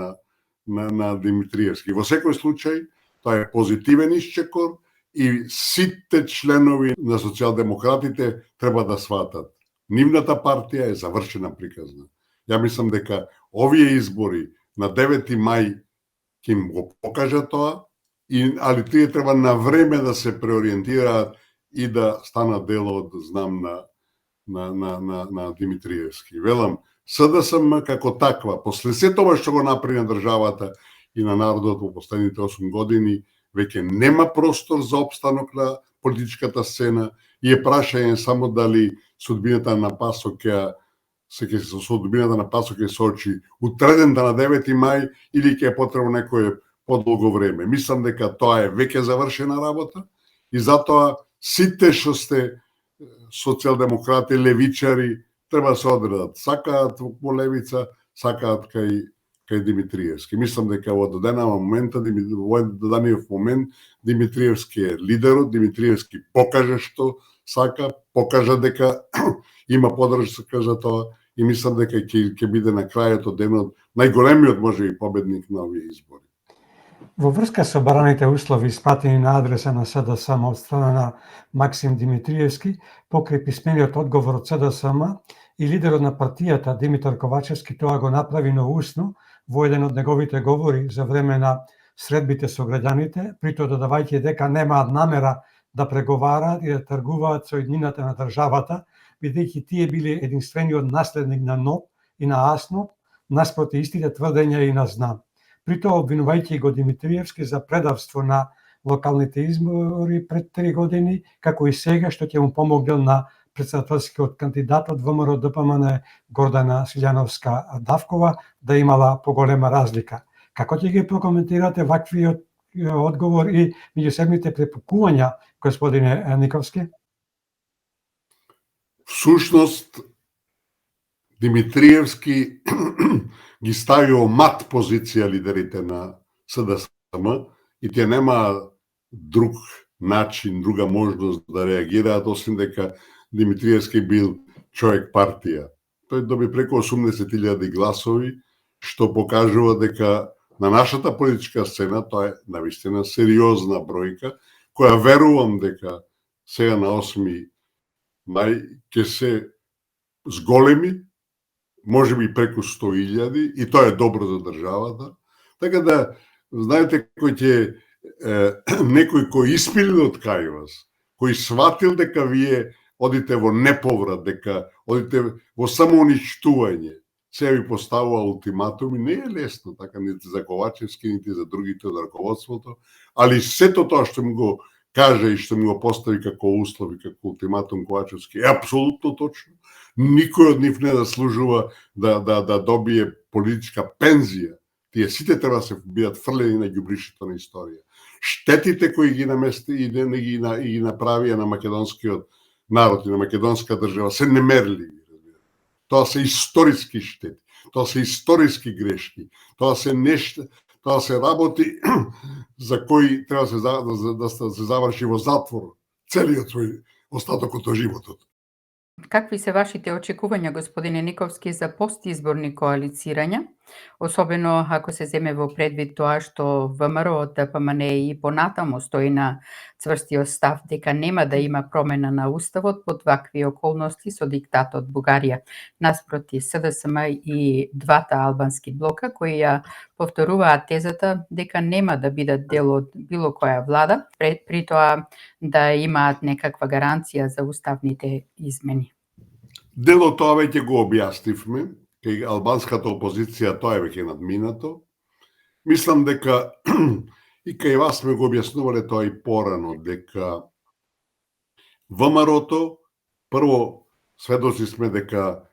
на Димитриевски. Во секој случај, тоа е позитивен исчекор и сите членови на социјалдемократите треба да сватат. Нивната партија е завршена приказна. Ја мислам дека овие избори на 9 мај ќе им го покажа тоа, али тие треба на време да се преориентираат и да станат дел од знам на Димитриевски. Велам, СДСМ како таква, после се тоа што го направи на државата и на народот во последните 8 години, веќе нема простор за опстанок на политичката сцена и е прашање само дали судбината на Пасо ќе се очи утредента на 9 мај или ќе е потребно некое подолго време. Мислам дека тоа е веќе завршена работа и затоа сите што сте социјалдемократи, левичари, треба да се одредат. Сакаат во левица, сакаат кај Димитриевски. Мислам дека во дадениот момент Димитриевски е лидерот, Димитриевски покажа што сака, покажа дека има поддршка за тоа и мислам дека ќе биде на крајот од денот најголемиот можеби победник на овие избори. Во врска со бараните услови испратени на адреса на СДСМ од страна на Максим Димитриевски, покрај писмениот одговор од СДСМ и лидерот на партијата Димитар Ковачевски тоа го направи ноусно во еден од неговите говори за време на средбите со граѓаните, притоа додавајќи дека немаат намера да преговараат и да тргуваат со иднината на државата, бидејќи тие биле единствениот наследник на НОБ и на АСНОБ, наспроти истите тврдења и на ЗНАМ. Притоа обвинувајќи го Димитриевски за предавство на локалните избори пред 3 години, како и сега што ќе му помогнел на претседателскиот кандидат од ВМРО-ДПМН Гордана Силјановска-Давкова да имала поголема разлика. Како ќе ги прокоментирате ваквиот одговор и меѓусебните препукувања, господине Никовски? Всушност, Димитриевски ги стави во мат позиција лидерите на СДСМ и тие нема друг начин, друга можност да реагираат, освен дека Димитриевски бил човек партија. Тој доби преку 80.000 гласови, што покажува дека на нашата политичка сцена тоа е навистина сериозна бројка, која верувам дека сега на 8 мај ќе се зголеми, може би преку 100.000, и тоа е добро за државата. Така да, знаете, кој ќе некој кој испилил од кај вас, кој сватил дека вие одите во неповрат, дека одите во самоуништување, се ви поставува ултиматуми, не е лесно, така нити за Ковачевски, нити за другите од раководството, али сето тоа што му го каже и што ми го постави како услови, како ултиматум Ковачевски, е апсолутно точно. Никој од нив не заслужува да добие политичка пензија. Тие сите треба да се бидат фрлени на ѓубришето на историја. Штетите кои ги намести и ги направија на македонскиот народ и на македонска држава се немерливи. Тоа се историски штети, тоа се историски грешки, тоа се работи за кои треба да се заврши во затвор целиот свој остатокот од животот. Какви се вашите очекувања, господине Никовски, за постизборни коалицирања, особено ако се земе во предвид тоа што ВМРО од ДПМН и понатаму стои на цврстиот став дека нема да има промена на уставот под вакви околности со диктатот Бугарија, наспроти СДСМ и двата албански блока кои ја повторуваат тезата дека нема да бидат дел од било која влада, при тоа да имаат некаква гаранција за уставните измени. Дел од тоа веќе го објаснивме, кај албанската опозиција тоа е веќе надминато. Мислам дека и кај вас сме го објаснувале тоа и порано, дека ВМРО-то, прво сведоци сме дека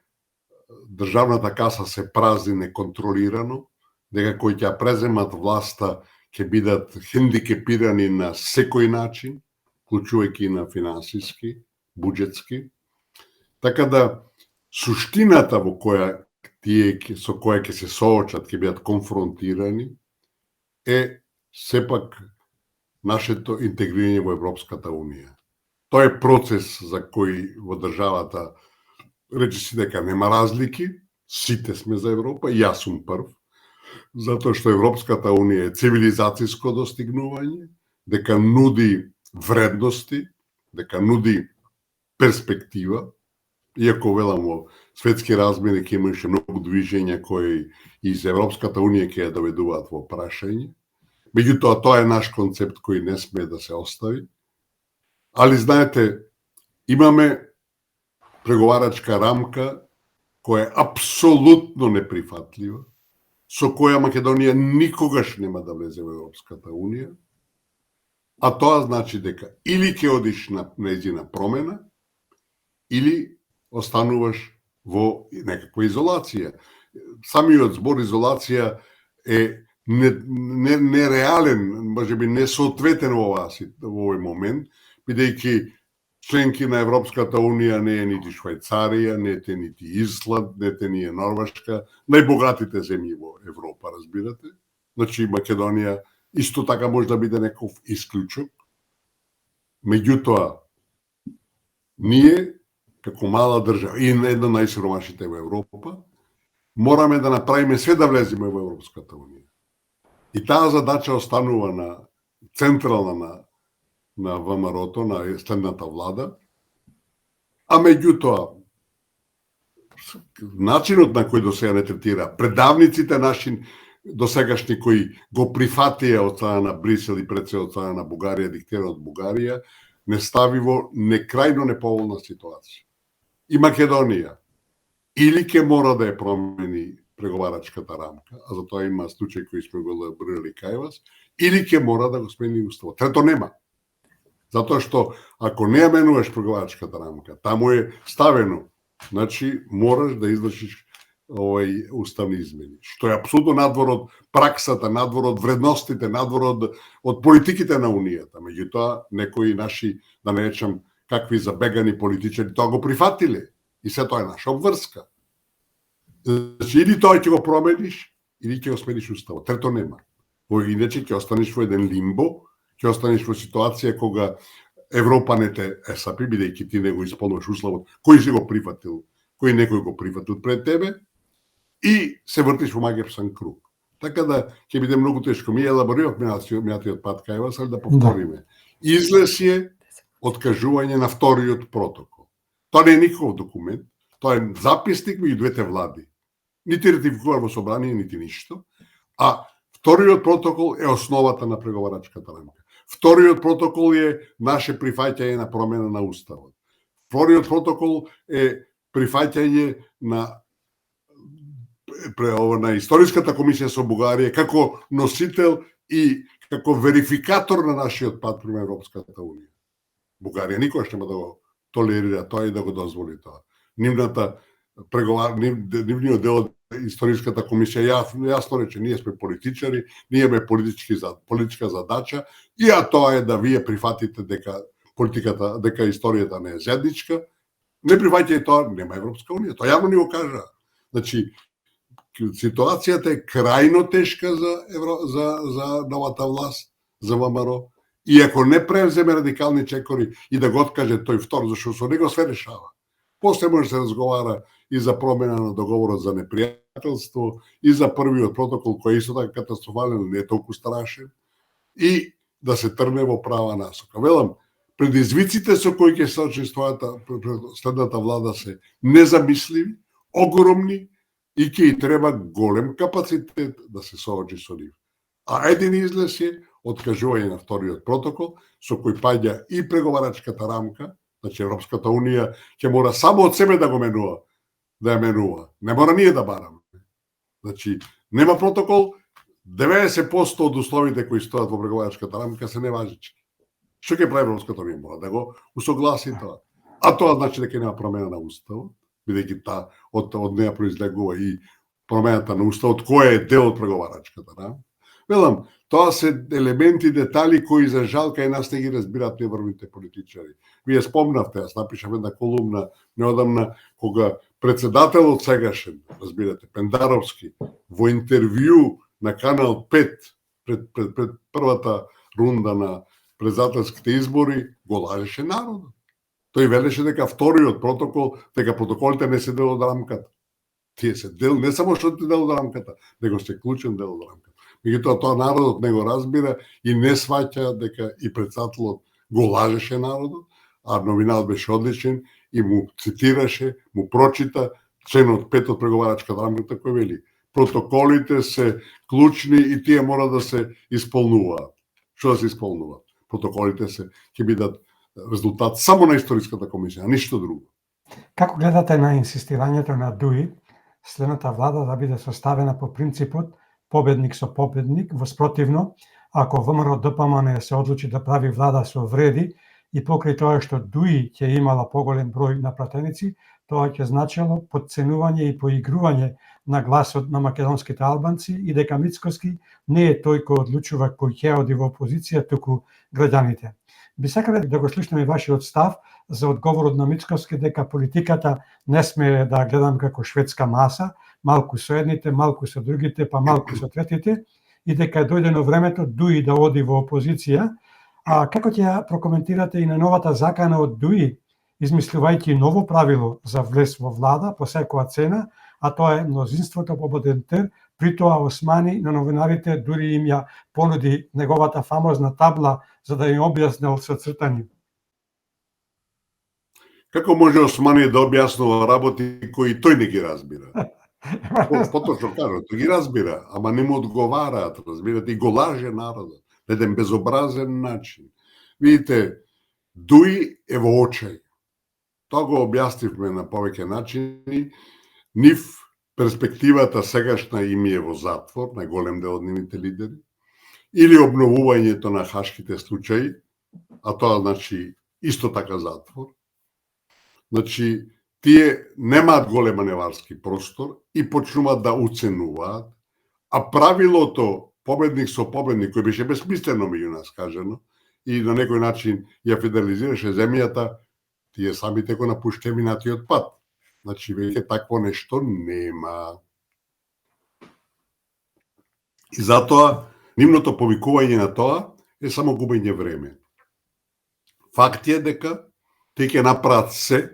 државната каса се празни неконтролирано, дека кои ќе преземат власта ќе бидат хендикепирани на секој начин, вклучувајќи на финансиски, буџетски. Така да, суштината во која тие со која ќе се соочат, ќе бидат конфронтирани, е сепак нашето интегрирање во Европската Унија. Тоа е процес за кој во државата рече си дека нема разлики, сите сме за Европа, и јас сум прв, затоа што Европската Унија е цивилизацијско достигнување, дека нуди вредности, дека нуди перспектива, иако велам во светски размери ќе имаше многу движења кои из Европската Унија ќе ја доведуваат во прашање. Меѓутоа, тоа е наш концепт кој не сме да се остави. Али, знаете, имаме преговарачка рамка која е апсолутно неприфатлива, со која Македонија никогаш нема да влезе во Европската Унија, а тоа значи дека или ќе одиш на нејзина промена, или остануваш во некаква изолација. Самиот збор изолација е нереален, можеби несоодветен во овој момент, бидејќи членки на Европската Унија не е нити Швајцарија, не е нити Исланд, не е ни Норвешка, најбогатите земји во Европа, разбирате. Значи Македонија исто така може да биде некој исклучок. Меѓутоа, ние како мала држава и една најсиромашните во Европа, мораме да направиме све да влеземе во Европската Унија. И таа задача останува на централна на ВМРО-то, на следната влада, а меѓутоа, начинот на кој до сега не третира, предавниците наши досегашни кои го прифатија од страна на Брисел и пред се од страна на Бугарија, диктиран од Бугарија, не стави во некрајно неповолна ситуација. И Македонија или ќе мора да ја промени преговарачката рамка, а за тоа има случај кои сме го елаборирали кај вас, или ќе мора да го смени уставот. Трето нема. Затоа што ако не ја менуваш преговарачката рамка, таму е ставено, значи мораш да извршиш уставни измени, што е апсолутно надвор од праксата, надвор од вредностите, надвор од политиките на Унијата. Меѓутоа, некои наши, да не речам, какви забегани политичари, тоа го прифатиле. И се тоа е наша обврска. Значи, или тоа ќе го промениш, или ќе го смениш уставот. Трето нема. Иначе ќе останеш во еден лимбо, ќе останеш во ситуација кога Европа не те сапи, бидејќи ти не го исполнуваш условот, кој си го прифатил, кој некој го прифатил пред тебе, и се вртиш во магиосен круг. Така да ќе биде многу тешко. Ми елаборирав минатиот пат кај вас, ali да повториме. Излез е откажување на вториот протокол. Тоа не е никаков документ, тоа е записник меѓу двете влади. Нити ратификуван во собрание, нити ништо, а вториот протокол е основата на преговарачката рамка. Вториот протокол е наше прифаќање на промена на уставот. Вториот протокол е прифаќање на Историската комисија со Бугарија како носител и како верификатор на нашиот пат према Европската Унија. Бугарија никогаш нема да го толерира тоа и да го дозволи тоа. Нивниот дел од Историската комисија јасно рече, ние сме политичари, ние имаме политичка задача, и тоа е да вие прифатите дека политиката, дека историјата не е заедничка, не прифаќајте тоа, нема Европска Унија. Тоа јавно ни го кажа. Значи, ситуацијата е крајно тешка за новата власт, за ВМРО, и ако не превземе радикални чекори и да го откаже тој втор, зашто со него све решава. После може да се разговара и за промена на договорот за непријателство, и за првиот протокол кој е исто така катастрофален, не е толку страшен, и да се трне во права насока. Велам, предизвиците со кои ќе се очистваат следната влада се незамисливи, огромни, и ќе и треба голем капацитет да се соочи со нив. А един излез е откажување на вториот протокол, со кој паѓа и преговарачката рамка, значи Европската Унија ќе мора само од себе да го менува, да ја менува. Не мора ние да бараме. Значи, нема протокол, 90% од условите кои стојат во преговарачката рамка се неважички. Што ќе прави Европската Унија? Мора да го усогласи тоа. А тоа значи дека нема промена на уставот, бидејќи од неја произлегува и промената на уставот, кој е дел од преговарачката рамка. Велам, тоа се елементи, детали кои за жал кај нас не ги разбираат неврвните политичари. Вие спомнавте, јас напишав една колумна неодамна, кога председателот сегашен, разбирате, Пендаровски, во интервју на Канал 5 пред првата рунда на председателските избори, го лажеше народот. Тој велеше дека вториот протокол, дека протоколите не се дел од рамката. Тие се дел, не само што се дел од рамката, него се клучен дел од рамката. Меѓутоа тоа народот не го разбира и не сваќа дека и председателот го лажеше народот, а новинарот беше одличен и му цитираше, му прочита членот 5 од преговарачката рамка кој вели: протоколите се клучни и тие мора да се исполнуваат. Што да се исполнуваат? Протоколите се ќе бидат резултат само на Историската комисија, а ништо друго. Како гледате на инсистирањето на ДУИ следната влада да биде составена по принципот победник со победник, воспротивно, ако ВМРО ДПМН се одлучи да прави влада со вреди и покрај тоа што ДУИ ќе имала поголем број на пратеници, тоа ќе значело подценување и поигрување на гласот на македонските албанци и дека Мицкоски не е тој кој одлучува кој ќе оди во опозиција, туку граѓаните. Би сакале да го слушнеме вашиот став за одговорот на Мицкоски дека политиката не сме да гледам како шведска маса, малку со едните, малку со другите, па малку со третите, и дека е дојдено времето ДУИ да оди во опозиција. А како ќе ја прокоментирате и на новата закана од ДУИ, измислувајќи ново правило за влез во влада по секоја цена, а тоа е мнозинството по БДНТ, при тоа Османи на новинарите дури им ја понуди неговата фамозна табла за да им објаснил со цртани. Како може Османи да објаснува работи кои тој не ги разбира? Поточно кажа, тој ги разбира, ама не му одговараат, разбирате, и го лаже народот на еден безобразен начин. Видите, ДУИ е во очај. Тоа го објаснивме на повеќе начини. Нив перспективата сегашна им е во затвор, на голем дел од нивните лидери, или обновувањето на хашките случаи, а тоа значи исто така затвор. Значи, тие немаат голем маневарски простор и почнуваат да уценуваат, а правилото победник со победник, кој беше безсмислено меѓу нас кажано, и на некој начин ја федерализираше земјата, тие самите го напуштевинатиот пат. Значи, веќе такво нешто нема. И затоа, нивното повикување на тоа е само губење време. Факт е дека те ќе направат се,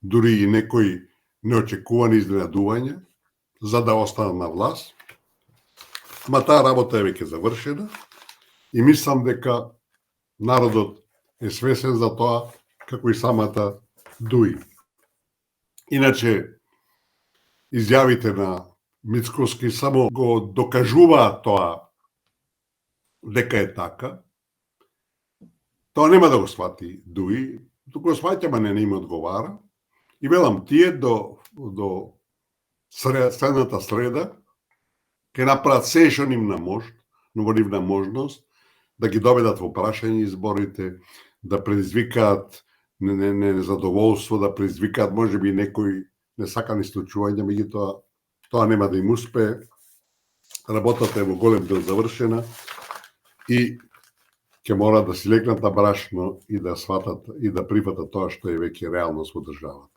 дури и некои неочекувани изненадувања, за да останат на власт. Ма таа работа е веќе завршена и мислам дека народот е свесен за тоа, како и самата Дуи. Иначе, изјавите на Мицкоски само го докажуваат тоа дека е така. Тоа нема да го свати Дуи, туку го сваќа, ма не им одговара. И велам, тие до следната среда ќе направат се што нивна можност, но во нивна можност, да ги доведат во прашање изборите, да предизвикаат незадоволство, да предизвикаат можеби некои несакани случувања, меѓутоа тоа нема да им успее. Работата е во голем дел завршена и ќе мора да си легнат на брашно и да сватат и да прифатат тоа што е веќе реалност во државата.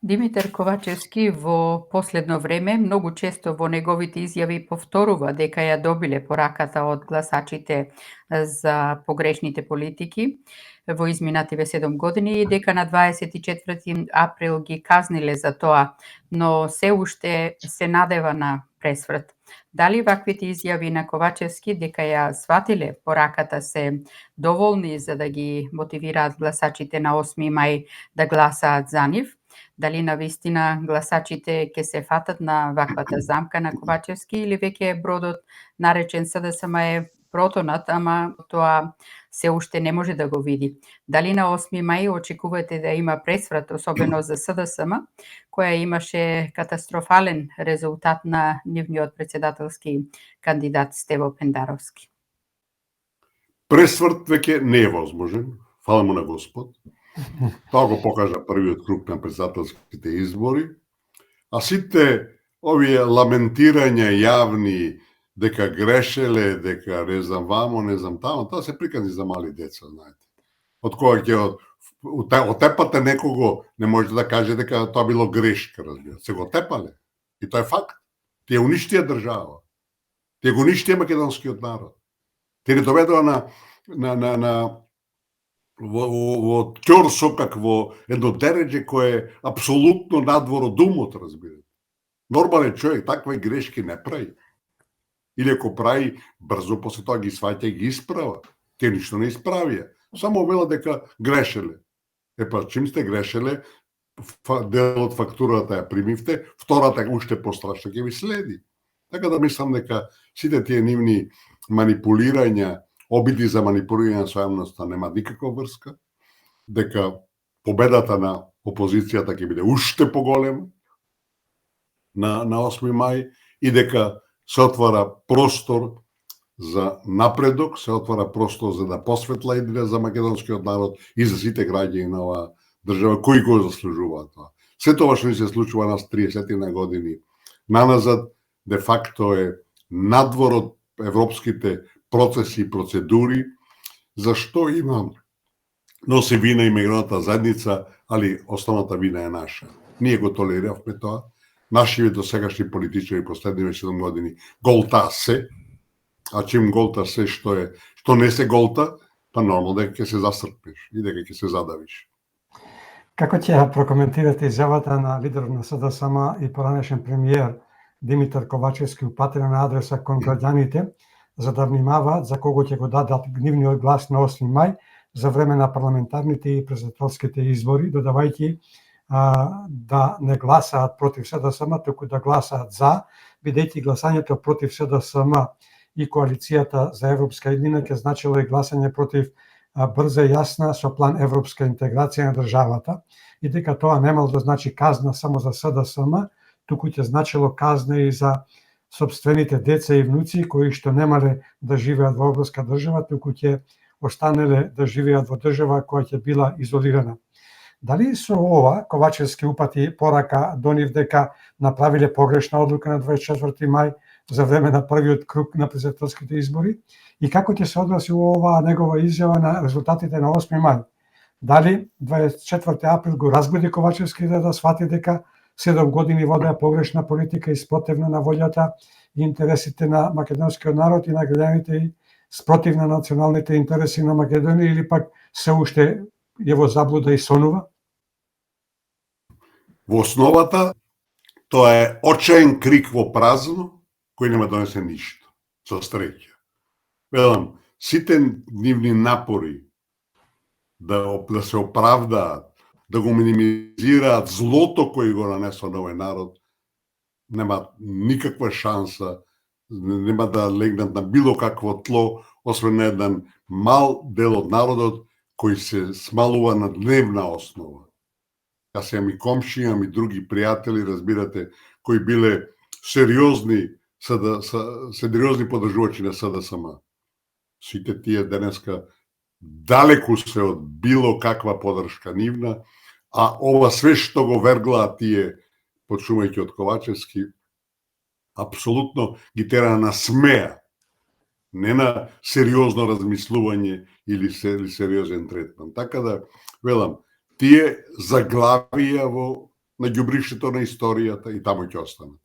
Димитар Ковачевски во последно време многу често во неговите изјави повторува дека ја добиле пораката од гласачите за погрешните политики во изминативе 7 години и дека на 24 април ги казниле за тоа, но се уште се надева на пресврт. Дали ваквите изјави на Ковачевски дека ја сватиле пораката се доволни за да ги мотивираат гласачите на 8 мај да гласаат за нив? Дали навистина гласачите ќе се фатат на ваквата замка на Ковачевски или веќе бродот наречен СДСМ е протонат, ама тоа се уште не може да го види. Дали на 8 мај очекувате да има пресврат, особено за СДСМ, која имаше катастрофален резултат на нивниот председателски кандидат Стево Пендаровски? Пресврт веќе не е возможен, фала му на Господ. Тоа го покажа првиот круг на председателските избори, а сите овие ламентирања јавни дека грешеле, дека не знам вамо, не знам тамо, тоа се приказни за мали деца, знаете. Од кога ќе отепате некого, не можете да кажете дека тоа било грешка, разбира. Се го тепале. И тоа е факт. Тие уништија држава. Тие го уништија македонскиот народ. Тие не доведува во ќорсокак, во едно дереđе кое е апсолутно надвор од умот, разбирате. Нормален човек такви грешки не прави. Или ако прави, брзо после тоа ги сваќа и ги исправа. Те ништо не исправија. Само вела дека грешеле. Епа, чим сте грешеле, дел од фактурата ја примивте, втората уште пострашна ќе ви следи. Така да мислам дека сите тие нивни манипулирања, обиди за манипулирање со јавноста нема никаква врска, дека победата на опозицијата ќе биде уште поголема на 8 мај и дека се отвара простор за напредок, се отвара простор за да посветла идеја за македонскиот народ и за сите граѓани на оваа држава кои го заслужуваат тоа. Се тоа што ни се случува нас 30 на години наназад, де факто е надвор од европските процеси и процедури, зашто има носи вина и меѓународната заедница, али основната вина е наша. Ние го толериравме тоа. Нашите досегашни политичари последниве 7 години голта се, а чим голта се што не се голта, па нормално дека ќе се засрпиш и дека ќе се задавиш. Како ќе прокоментирате изјавата на лидерот на СДСМ и поранешен премиер Димитар Ковачевски упатена на адреса кон граѓаните за да внимаваат за кого ќе го дадат гневниот глас на 8 мај за време на парламентарните и президентските избори, додавајќи да не гласаат против СДСМ, туку да гласаат за, бидејќи гласањето против СДСМ и коалицијата за европска еднина ќе значило и гласање против брза и јасна со план европска интеграција на државата и дека тоа немало да значи казна само за СДСМ, туку ќе значило казна и за собствените деца и внуци кои што немале да живеат во европска држава, туку ќе останеле да живеат во држава која ќе била изолирана. Дали со ова Ковачевски упати порака до нив дека направиле погрешна одлука на 24 мај за време на првиот круг на претседателските избори и како ќе се одрази оваа негова изјава на резултатите на 8 мај? Дали 24 април го разбуди Ковачевски да свати дека 7 години водеа погрешна политика и спротивна на волјата и интересите на македонскиот народ и на граѓаните и спротивна на националните интереси на Македонија или пак се уште е во заблуда и сонува? Во основата, тоа е очаен крик во празно, кој нема донесе ништо, со среќа. Велам, сите нивни напори да се оправдаат, да го минимизираат злото кој го нанесо на овој народ, нема никаква шанса, нема да легнат на било какво тло, освен на еден мал дел од народот кој се смалува на дневна основа. Јас имам и комши, имам и други пријатели, разбирате, кои биле сериозни подржувачи на СДСМ. Сите тие денеска далеку се од било каква подршка нивна, а ова све што го верглаат тие, почнувајќи од Ковачевски, апсолутно ги тера на смеа, не на сериозно размислување или сериозен третман. Така да, велам, тие заглавија на ѓубришето на историјата и таму ќе останат.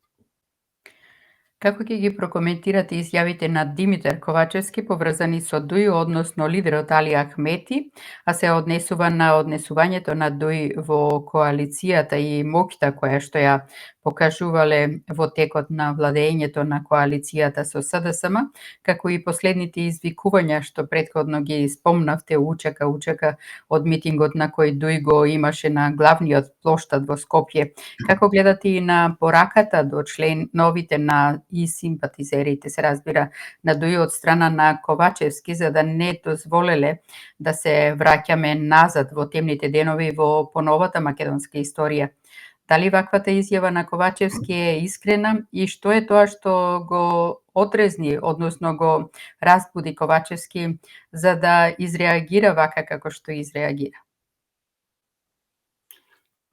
Како ќе ги прокоментирате изјавите на Димитар Ковачевски поврзани со Дуј, односно лидерот Али Ахмети, а се однесува на однесувањето на Дуј во коалицијата и моќта која што ја покажувале во текот на владењето на коалицијата со СДСМ, како и последните извикувања што претходно ги спомнавте учека од митингот на кој Дуј го имаше на главниот плоштад во Скопје. Како гледате и на пораката до членовите на и симпатизерите, се разбира, на Дуј од страна на Ковачевски, за да не дозволеле да се враќаме назад во темните денови во поновата македонска историја? Дали ваквата изјава на Ковачевски е искрена и што е тоа што го отрезни, односно го разбуди Ковачевски за да изреагира вака како што изреагира?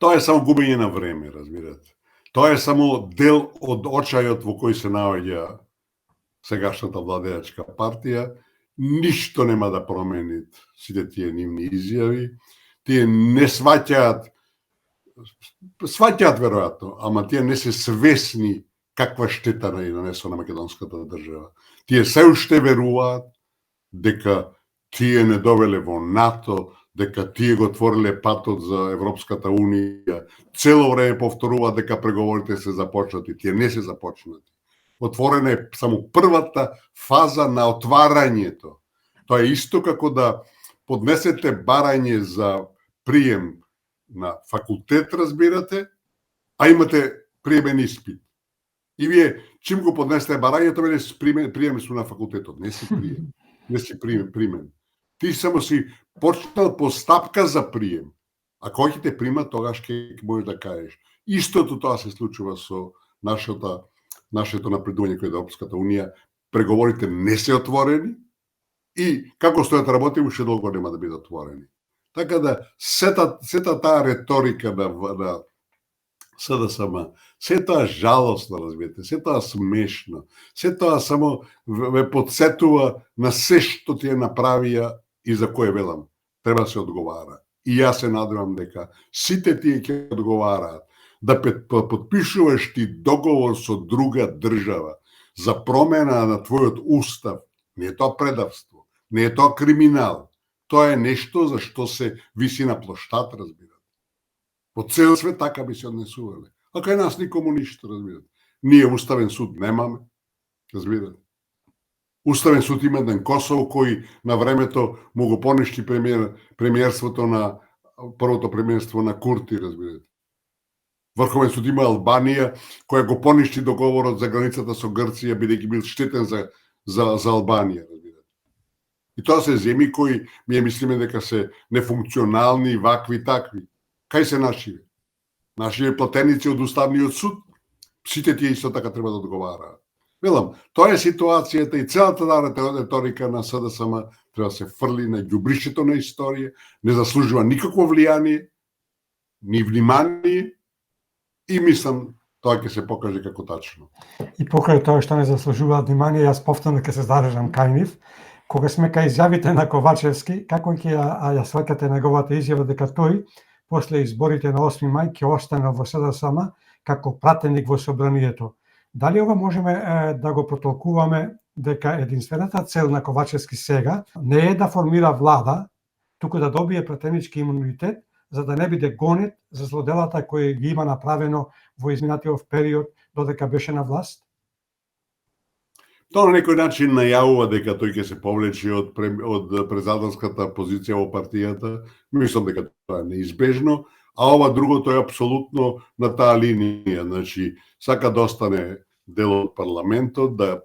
Тоа е само губење на време, разбирате. Тоа е само дел од очајот во кој се наоѓа сегашната владеачка партија. Ништо нема да промени сите тие нивни изјави. Тие не сваќаат веројатно, ама тие не се свесни каква штета на нанесо на македонската држава. Тие се уште веруваат дека тие не довеле во НАТО, дека тие го отвориле патот за Европската Унија. Цело време повторуваат дека преговорите се започнати. Тие не се започнати. Отворена е само првата фаза на отварањето. Тоа е исто како да поднесете барање за прием на факултет, разбирате, а имате приемен испит. И вие, чим го поднесете барањето, приемен су на факултетот. Не си прием. Не си примен. Ти само си почнал постапка за прием. А кој ќе те прима, тогаш ќе можеш да кажеш. Истото тоа се случува со нашето напредување кај Европската Унија. Преговорите не се отворени и како стојат работи, уште долго нема да бидат отворени. Така да, сета таа реторика на СДСМ, се тоа жалосно, разбирате, се тоа смешно, се тоа само ве подсетува на се што тие направија и за кое велам, треба да се одговара. И јас се надевам дека сите тие ќе одговараат да подпишуваш ти договор со друга држава за промена на твојот устав. Не е тоа предавство, не е тоа криминал. Тоа е нешто за што се виси на плоштад, разбирате. По цел свет така би се однесувале. А кај нас никому ништо, разбирате. Ние уставен суд немаме, разбирате. Уставен суд има еден Косово кој на времето му го поништи премиерството на првото премиерство на Курти, разбирате. Врховен суд има Албанија која го поништи договорот за границата со Грција бидејќи бил штетен за Албанија, разбирате. И тоа се земји кои ние мислиме дека се нефункционални, вакви, такви. Кај се нашиве? Нашиве платеници од Уставниот суд, сите тие исто така треба да одговараат. Велам, тоа е ситуацијата и целата реторика на СДСМ треба да се фрли на ѓубришето на историја, не заслужува никакво влијание ни внимание и мислам тоа ќе се покаже како тачно. И покрај тоа што не заслужуваат внимание, јас повторно ќе се задржам кај нив. Кога сме кај изјавите на Ковачевски, како ќе ја сваќате неговата изјава дека тој после изборите на 8 мај ќе остане во СДСМ како пратеник во собранието? Дали ова можеме да го протолкуваме дека единствената цел на Ковачевски сега не е да формира влада, туку да добие пратенички имунитет, за да не биде гонет за злоделата кои ги има направено во изминатиот период додека беше на власт? Тоа на некој начин најавува дека тој ќе се повлече од председателската позиција во партијата. Мислам дека тоа е неизбежно, а ова другото е апсолутно на таа линија. Значи, сака да остане дел од парламентот, да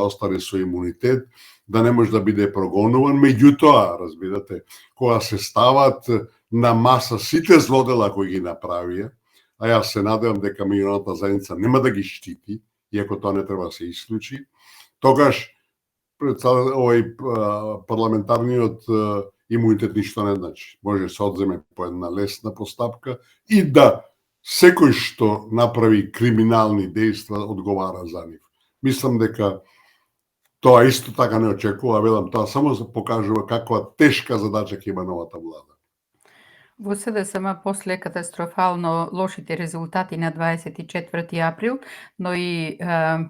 остане со имунитет, да не може да биде прогонуван. Меѓутоа, разбирате, кога се стават на маса сите злодела кои ги направија, а јас се надевам дека меѓународната заедница нема да ги штити, иако тоа не треба да се исклучи, тогаш овој парламентарниот имунитет ништо не значи. Може да се одземе по една лесна постапка и да секој што направи криминални дејства одговара за нив. Мислам дека тоа исто така не очекува, велам, тоа само се покажува каква тешка задача ќе има новата влада. Во СДСМ после катастрофално лошите резултати на 24 април, но и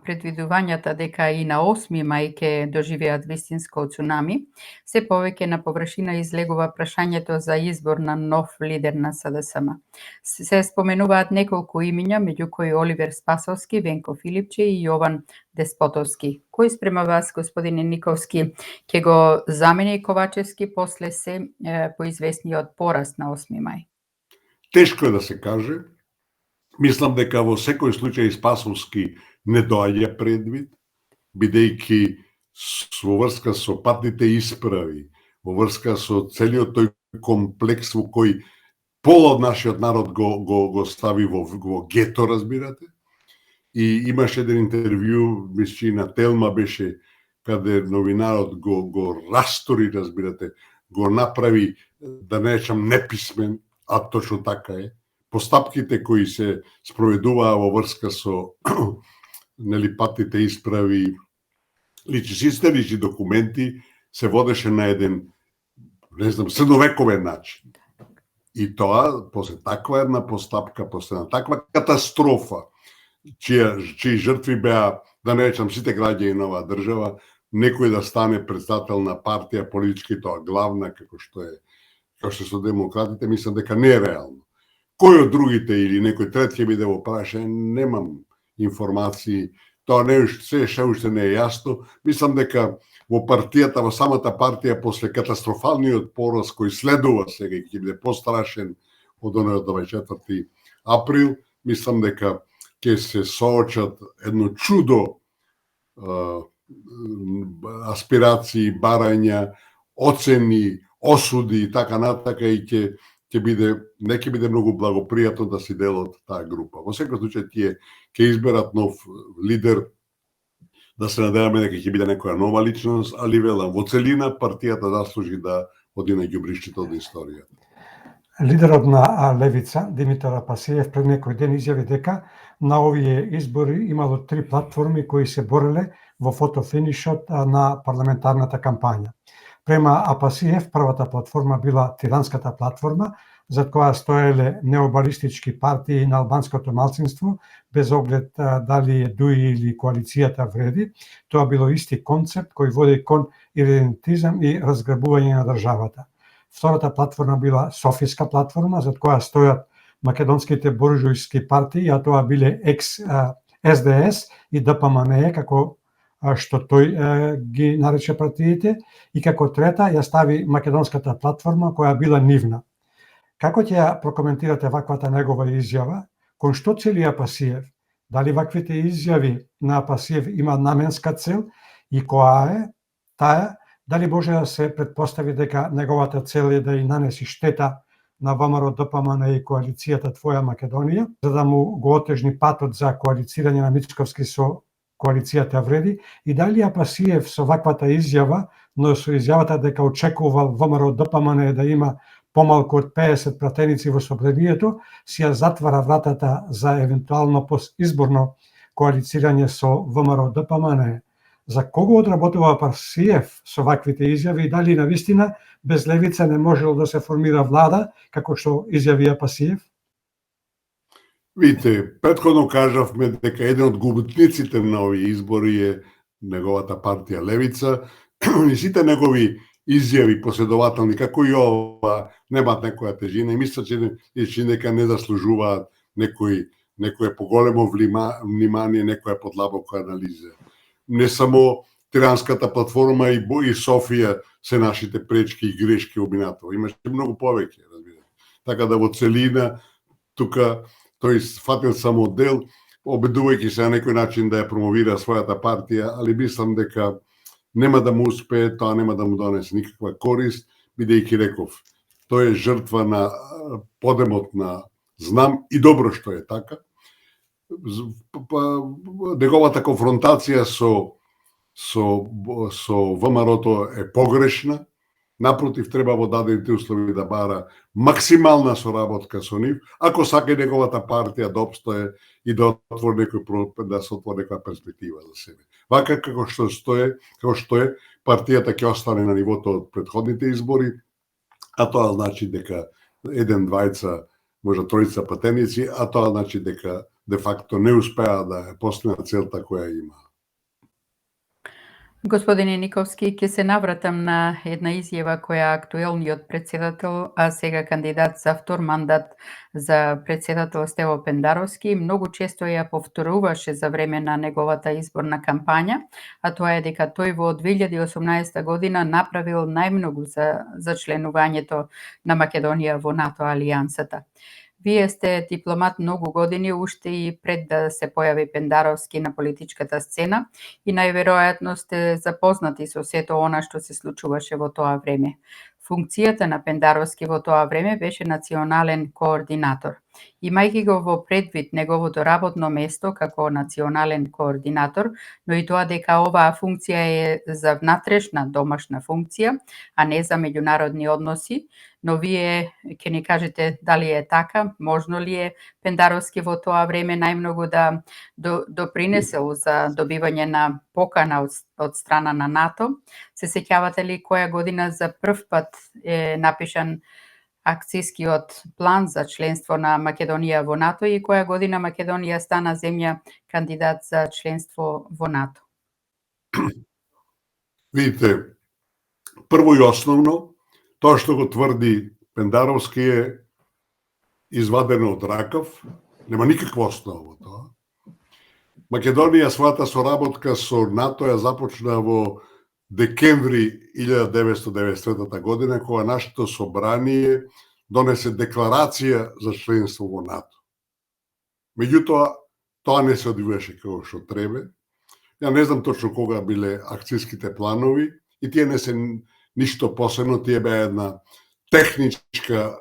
предвидувањата дека и на 8 мај ќе доживеат вистинско цунами, се повеќе на површина излегува прашањето за избор на нов лидер на СДСМ. Се споменуваат неколку имиња, меѓу кои Оливер Спасовски, Венко Филипче и Јован Деспотовски. Кој спрема вас, господине Никовски, ќе го замени Ковачевски после се поизвестниот пораз на 8 мај? Тешко е да се каже. Мислам дека во секој случај Спасовски не доаѓа предвид, бидејќи во врска со патните исправи, во врска со целиот тој комплекс во кој пола од нашиот народ го стави во гето, разбирате. И имаше еден интервју, мисли на Телма беше, каде новинарот го растори, разбирате, го направи, да не речам неписмен, а точно така е. Постапките кои се спроведуваа во врска со патните исправи, лични документи, се водеше на еден, не знам, средновековен начин. И тоа, после таква една постапка, после на таква катастрофа, чии жртви беа, да не речам, сите граѓани на оваа држава, некој да стане председател на партија, политички тоа главна, како што се демократите, мислам дека не е реално. Кој од другите или некој трет ќе биде во прашање, немам информации, тоа се уште не е јасно. Мислам дека во партијата, во самата партија, после катастрофалниот пораз кој следува сега и ќе биде пострашен од оној 24 април, мислам дека ќе се соочат едно чудо аспирации, барања, оцени, осуди и така натака, и не ќе биде многу благопријатно да си дел од таа група. Во секој случај тие ќе изберат нов лидер, да се надеваме дека ќе биде некоја нова личност, али велам, во целина партијата заслужи да оди на ѓубришчето од историјата. Лидерот на Левица, Димитар Апасиев, пред некој ден изјави дека на овие избори имало 3 платформи кои се бореле во фотофинишот на парламентарната кампања. Према Апасиев, првата платформа била Тиранската платформа, за која стоеле необалистички партии на албанското малцинство, без оглед дали е ДУИ или коалицијата вреди. Тоа било исти концепт кој води кон идентизам и разграбување на државата. Втората платформа била Софиска платформа, за која стојат македонските буржујски партии, а тоа биле СДС и ДПМНЕ, како што тој ги нарече партиите, и како трета ја стави Македонската платформа, која била нивна. Како ќе ја прокоментирате ваквата негова изјава? Кон што цели Апасиев? Дали ваквите изјави на Апасиев има наменска цел и која е таа? Дали може да се предпостави дека неговата цел е да и нанеси штета на ВМРО ДПМН и коалицијата Твоја Македонија, за да му го отежни патот за коалицирање на Мицковски со коалицијата вреди, и дали Апасиев со ваквата изјава, но со изјавата дека очекувал ВМРО ДПМН да има помалку од 50 пратеници во собранието, си ја затвара вратата за евентуално постизборно коалицирање со ВМРО ДПМН. За кого одработува Парсиев со ваквите изјави и дали навистина без левица не можело да се формира влада, како што изјавија Пасиев? Видите, претходно кажавме дека еден од губитниците на овие избори е неговата партија Левица и сите негови изјави последователни, како и ова, немаат некоја тежина и мисля, че дека не заслужуваат некој поголемо внимание, некоја подлабока анализа. Не само Тиранската платформа и Софија се нашите пречки и грешки обинато. Имаше многу повеќе, разбирате. Така да во целина, тука тој фатил само дел, обидувајќи се на некој начин да ја промовира својата партија, али мислам дека нема да му успее, тоа нема да му донесе никаква корист, бидејќи реков, тој е жртва на подемот на знам и добро што е така. Неговата конфронтација со ВМРО-то е погрешна. Напротив, треба во дадените услови да бара максимална соработка со нив, ако сака и неговата партија да обстое и да се отвори некоја перспектива за себе. Вака како што е, партијата ќе остане на нивото од претходните избори, а тоа значи дека еден, двајца, можда тројца патеници, а тоа значи дека де факто не успеа да постигнат целта која има. Господине Никовски, ќе се навратам на една изјава која актуелниот председател, а сега кандидат за втор мандат за председател Стево Пендаровски многу често ја повторуваше за време на неговата изборна кампања, а тоа е дека тој во 2018 година направил најмногу за членувањето на Македонија во НАТО алијансата. Вие сте дипломат многу години, уште и пред да се појави Пендаровски на политичката сцена и најверојатно сте запознати со сето она што се случуваше во тоа време. Функцијата на Пендаровски во тоа време беше национален координатор. Имајќи го во предвид неговото работно место како национален координатор, но и тоа дека оваа функција е за внатрешна домашна функција, а не за меѓународни односи, но вие ќе ни кажете дали е така, можно ли е Пендаровски во тоа време најмногу да допринесел за добивање на покана од страна на НАТО. Се сеќавате ли која година за прв пат е напишан акцијскиот план за членство на Македонија во НАТО и која година Македонија стана земја кандидат за членство во НАТО? Видите, прво и основно, тоа што го тврди Пендаровски е извадено од ракав, нема никаква основа во тоа. Македонија својата соработка со НАТО ја започна во декември 1993 година, кога нашето собрание донесе декларација за членство во НАТО. Меѓутоа, тоа не се одвиваше како што треба. Ја не знам точно кога биле акцијските планови и тие не се ништо посебно, тие беа една техничка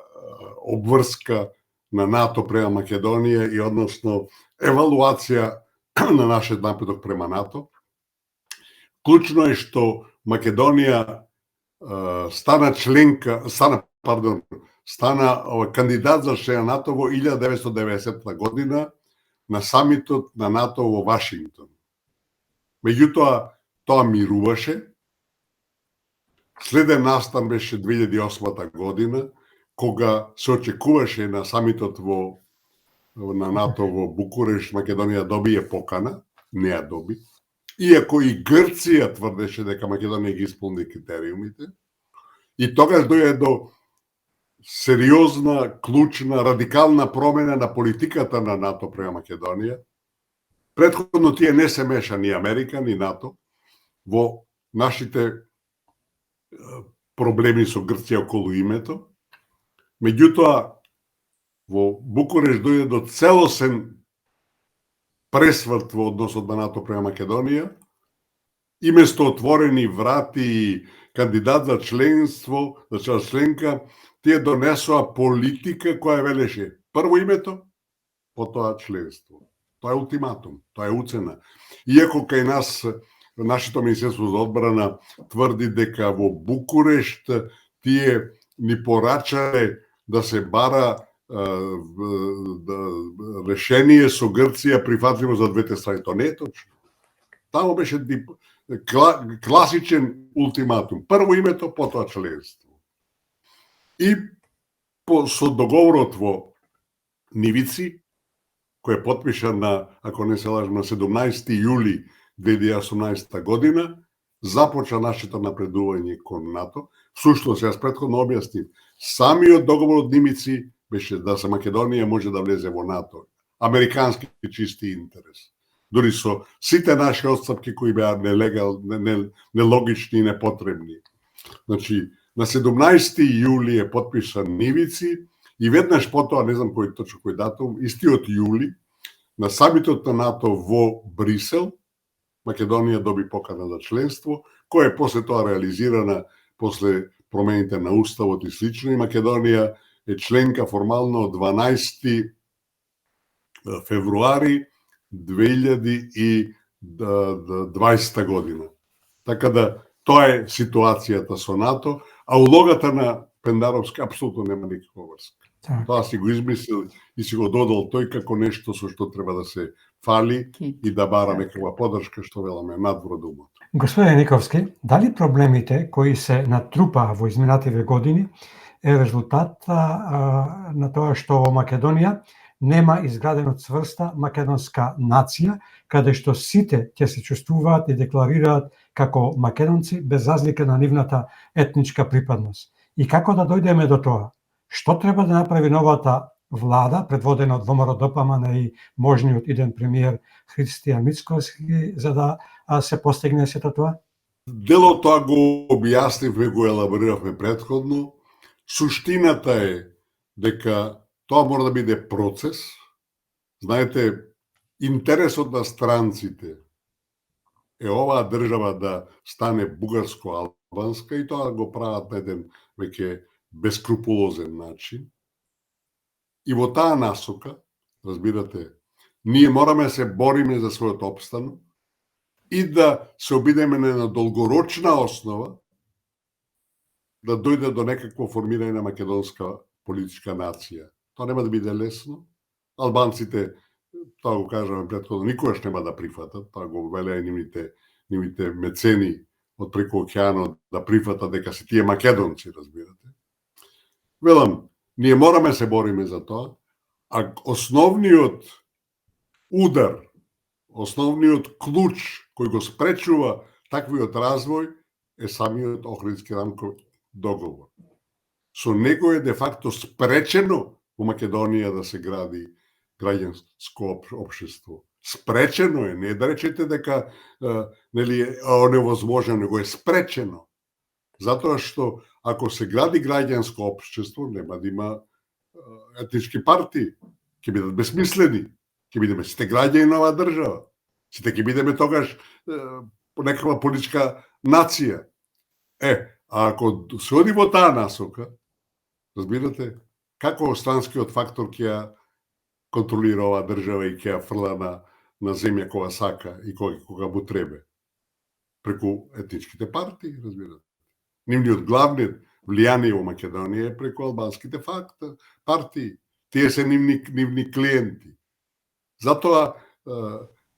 обврска на НАТО према Македонија и односно евалуација на нашиот напредок према НАТО. Клучно е што Македонија стана кандидат за член НАТО во 1990 година на самитот на НАТО во Вашингтон. Меѓутоа, тоа мируваше. Следен настан беше 2008 година, кога се очекуваше на самитот на НАТО во Букурешт, Македонија добие покана, не ја доби. Иако и Грција тврдеше дека Македонија ги исполни критериумите, и тогаш дојде до сериозна, клучна, радикална промена на политиката на НАТО према Македонија. Претходно тие не се меша ни Америка, ни НАТО во нашите проблеми со Грција околу името. Меѓутоа, во Букуреш дојде до целосен пресврт во односот на НАТО према Македонија и место отворени врати и кандидат за членство, за членка, тие донесоа политика која велеше прво името, потоа членство. Тоа е ултиматум, тоа е уцена. Иако кај нас, нашето Министерство за одбрана тврди дека во Букурешт тие ни порачале да се бара решение со Грција прифатливо за двете страни. Тоа не е точно. Тамо беше класичен ултиматум. Прво името, потоа членство. И со договорот во Нивици, кој е потпишан на, ако не се лажам, на 17 јули 2018 година, започна нашето напредување кон НАТО. Всушност, јас претходно објаснив, самиот договор од Нивици беше да се Македонија може да влезе во НАТО. Американски чисти интерес. Дури со сите наши отстапки кои беа нелогични и непотребни. Значи, на 17 јули е потписан Нивици и веднаш потоа, не знам точно кој датум, истиот јули, на самитот на НАТО во Брисел, Македонија доби покана за членство, која е после тоа реализирана после промените на уставот и слично, и Македонија е членка формално од 12 февруари 2020 година. Така да, тоа е ситуацијата со НАТО, а улогата на Пендаровски апсолутно нема никаква врска. Тоа си го измислил и си го додал тој како нешто со што треба да се фали и да бараме каква подршка, што веламе, надвор од умот. Господин Никовски, дали проблемите кои се натрупаа во изминативе години е резултат на тоа што во Македонија нема изградена цврста македонска нација, каде што сите ќе се чувствуваат и декларираат како македонци без разлика на нивната етничка припадност. И како да дојдеме до тоа? Што треба да направи новата влада, предводена од ВМРО ДПМН и можниот иден премиер Христијан Мицкоски, за да се постигне сето тоа? Дело тоа го објаснивме, го елабориравме претходно. Суштината е дека тоа мора да биде процес. Знаете, интересот на странците е оваа држава да стане бугарско-албанска и тоа го прават на еден веќе бескрупулозен начин. И во таа насока, разбирате, ние мораме да се бориме за својот опстанок и да се обидеме на една долгорочна основа да дојде до некакво формирање на македонска политичка нација. Тоа нема да биде лесно. Албанците, тоа го кажаме претходно, никогаш нема да прифатат, тоа го велеа нивните мецени од преку океанот да прифатат дека се тие македонци, разбирате. Велам, ние мораме се бориме за тоа, а основниот удар, основниот клуч кој го спречува таквиот развој е самиот Охридски рамков договор. Со него е де факто спречено во Македонија да се гради граѓанско општество. Спречено е, не да речете дека невозможно, него е спречено. Затоа што ако се гради граѓанско општество, нема да има етнички партии, ќе бидат безсмислени, ќе бидеме сите граѓани на оваа држава, сите ќе бидеме тогаш некаква политичка нација. А ако се оди во таа насока, разбирате, како странскиот фактор ќе ја контролира оваа држава и ќе ја фрла на земја кога сака и кога му требе? Преку етничките партии, разбирате. Нивниот главни влијание во Македонија е преку албанските партии. Тие се нивни клиенти. Затоа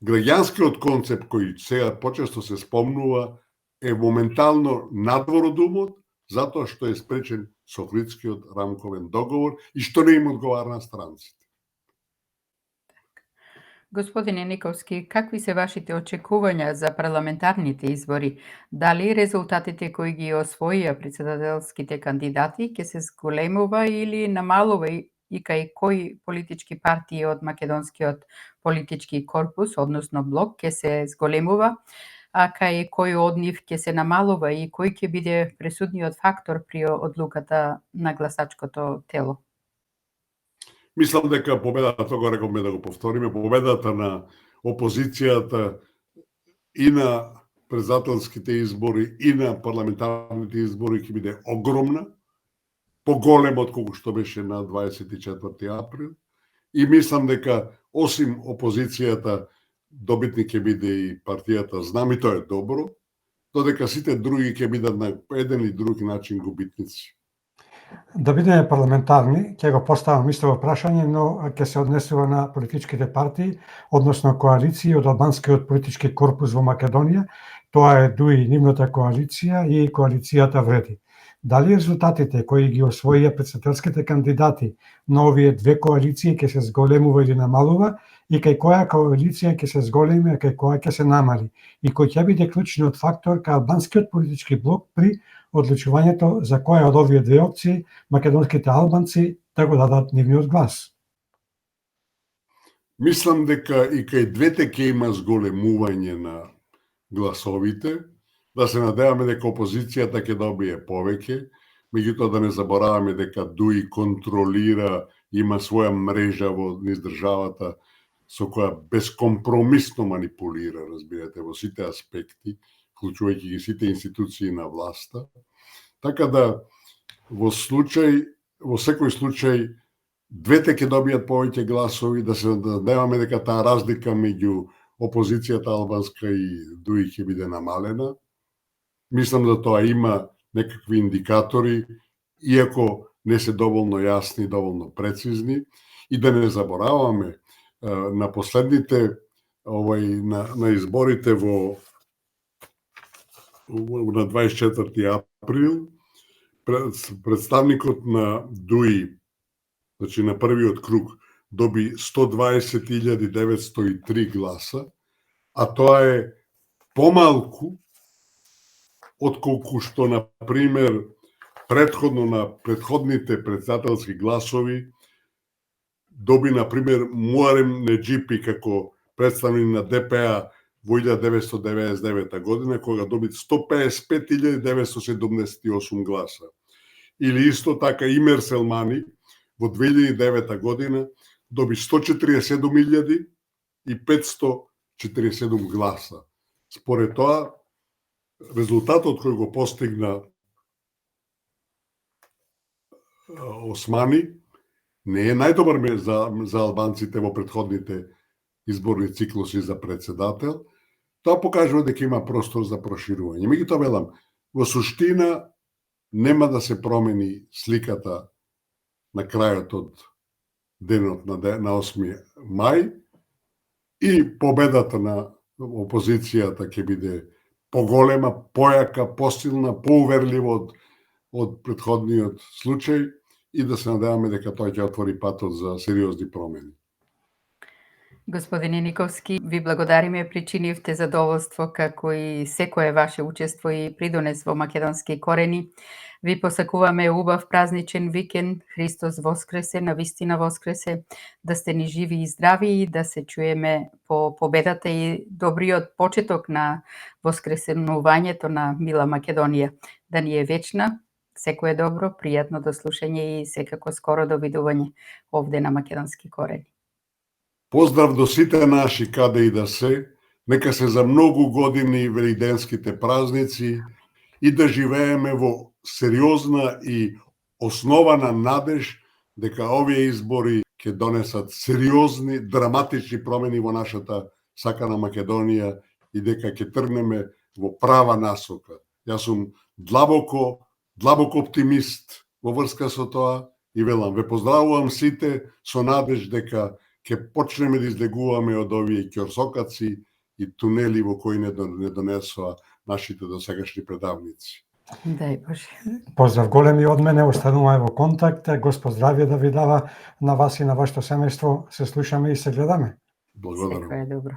граѓанскиот концепт кој сега почесто се спомнува е моментално надвор од умот, затоа што е спречен со Охридскиот рамковен договор и што не им одговара на странците. Господине Никовски, какви се вашите очекувања за парламентарните избори? Дали резултатите кои ги освоија председателските кандидати ќе се зголемува или намалува и кај кои политички партии од македонскиот политички корпус, односно блок, ќе се зголемува, а кај кој од нив ќе се намалува и кој ќе биде пресудниот фактор при одлуката на гласачкото тело? Мислам дека победата, тоа го рековме да го повториме, победата на опозицијата и на председателските избори и на парламентарните избори ќе биде огромна, поголема од колку што беше на 24 април. И мислам дека осим опозицијата добитник ќе биде и партијата Знам, и тоа е добро, додека сите други ќе бидат на еден или друг начин губитници. Да бидеме парламентарни, ќе го поставам исто прашање, но ќе се однесува на политичките партии, односно коалиции од албанскиот политички корпус во Македонија. Тоа е ДУИ, нивната коалиција и коалицијата Вреди. Дали резултатите кои ги освоија претседателските кандидати на овие две коалиции ќе се зголемува или намалува и кај која коалиција ќе се зголеми, а кај која ќе се намали и кој ќе биде клучниот фактор кај албанскиот политички блок при одлучувањето за која од овие две опции македонските албанци да го дадат нивниот глас. Мислам дека и кај двете ќе има зголемување на гласовите, да се надеваме дека опозицијата ќе добие повеќе, меѓутоа да не забораваме дека ДУИ контролира, има своја мрежа во низ државата со која бескомпромисно манипулира, разбирате, во сите аспекти, вклучувајќи ги сите институции на власта. Така да во секој случај двете ќе добијат повеќе гласови, да се надеваме дека таа разлика меѓу опозицијата албанска и ДУИ ќе биде намалена. Мислам да тоа има некакви индикатори, иако не се доволно јасни, доволно прецизни, и да не забораваме на последните на изборите на 24 април представникот на ДУИ, значи на првиот круг, доби 120.903 гласа, а тоа е помалку отколку што, на пример, предходните председателски гласови доби, на пример, Муарем Неџипи како представник на ДПА во 1999 година, кога доби 155.978 гласа. Или исто така Имер Селмани во 2009 година доби 147.547 гласа. Според тоа, резултатот кој го постигна Османи не е најдобар за албанците во претходните изборни циклуси за председател. Тоа покажува дека има простор за проширување. Меѓутоа, велам, во суштина нема да се промени сликата на крајот од денот на 8 мај и победата на опозицијата ќе биде поголема, појака, посилна, поуверлива од претходниот случај и да се надеваме дека тоа ќе отвори патот за сериозни промени. Господине Никовски, ви благодариме, причинивте задоволство како и секое ваше учество и придонес во македонски корени. Ви посакуваме убав празничен викенд, Христос воскресе, навистина воскресе, да сте ни живи и здрави и да се чуеме по победата и добриот почеток на воскресенувањето на мила Македонија. Да ни е вечна, секое добро, пријатно до слушање и секако скоро довидување овде на Македонски корени. Поздрав до сите наши каде и да се, нека се за многу години великденските празници и да живееме во сериозна и основана надеж дека овие избори ќе донесат сериозни, драматични промени во нашата сакана Македонија и дека ќе тргнеме во права насока. Јас сум длабоко оптимист во врска со тоа и велам, ве поздравувам сите со надеж дека ќе почнеме да излегуваме од овие ќорсокаци и тунели во кои не донесоа нашите досегашни предавници. Дај Боже. Поздрав големи од мене, остануваме во контакт. Господ здравје да ви дава на вас и на вашето семејство. Се слушаме и се гледаме. Благодарам. Секое добро.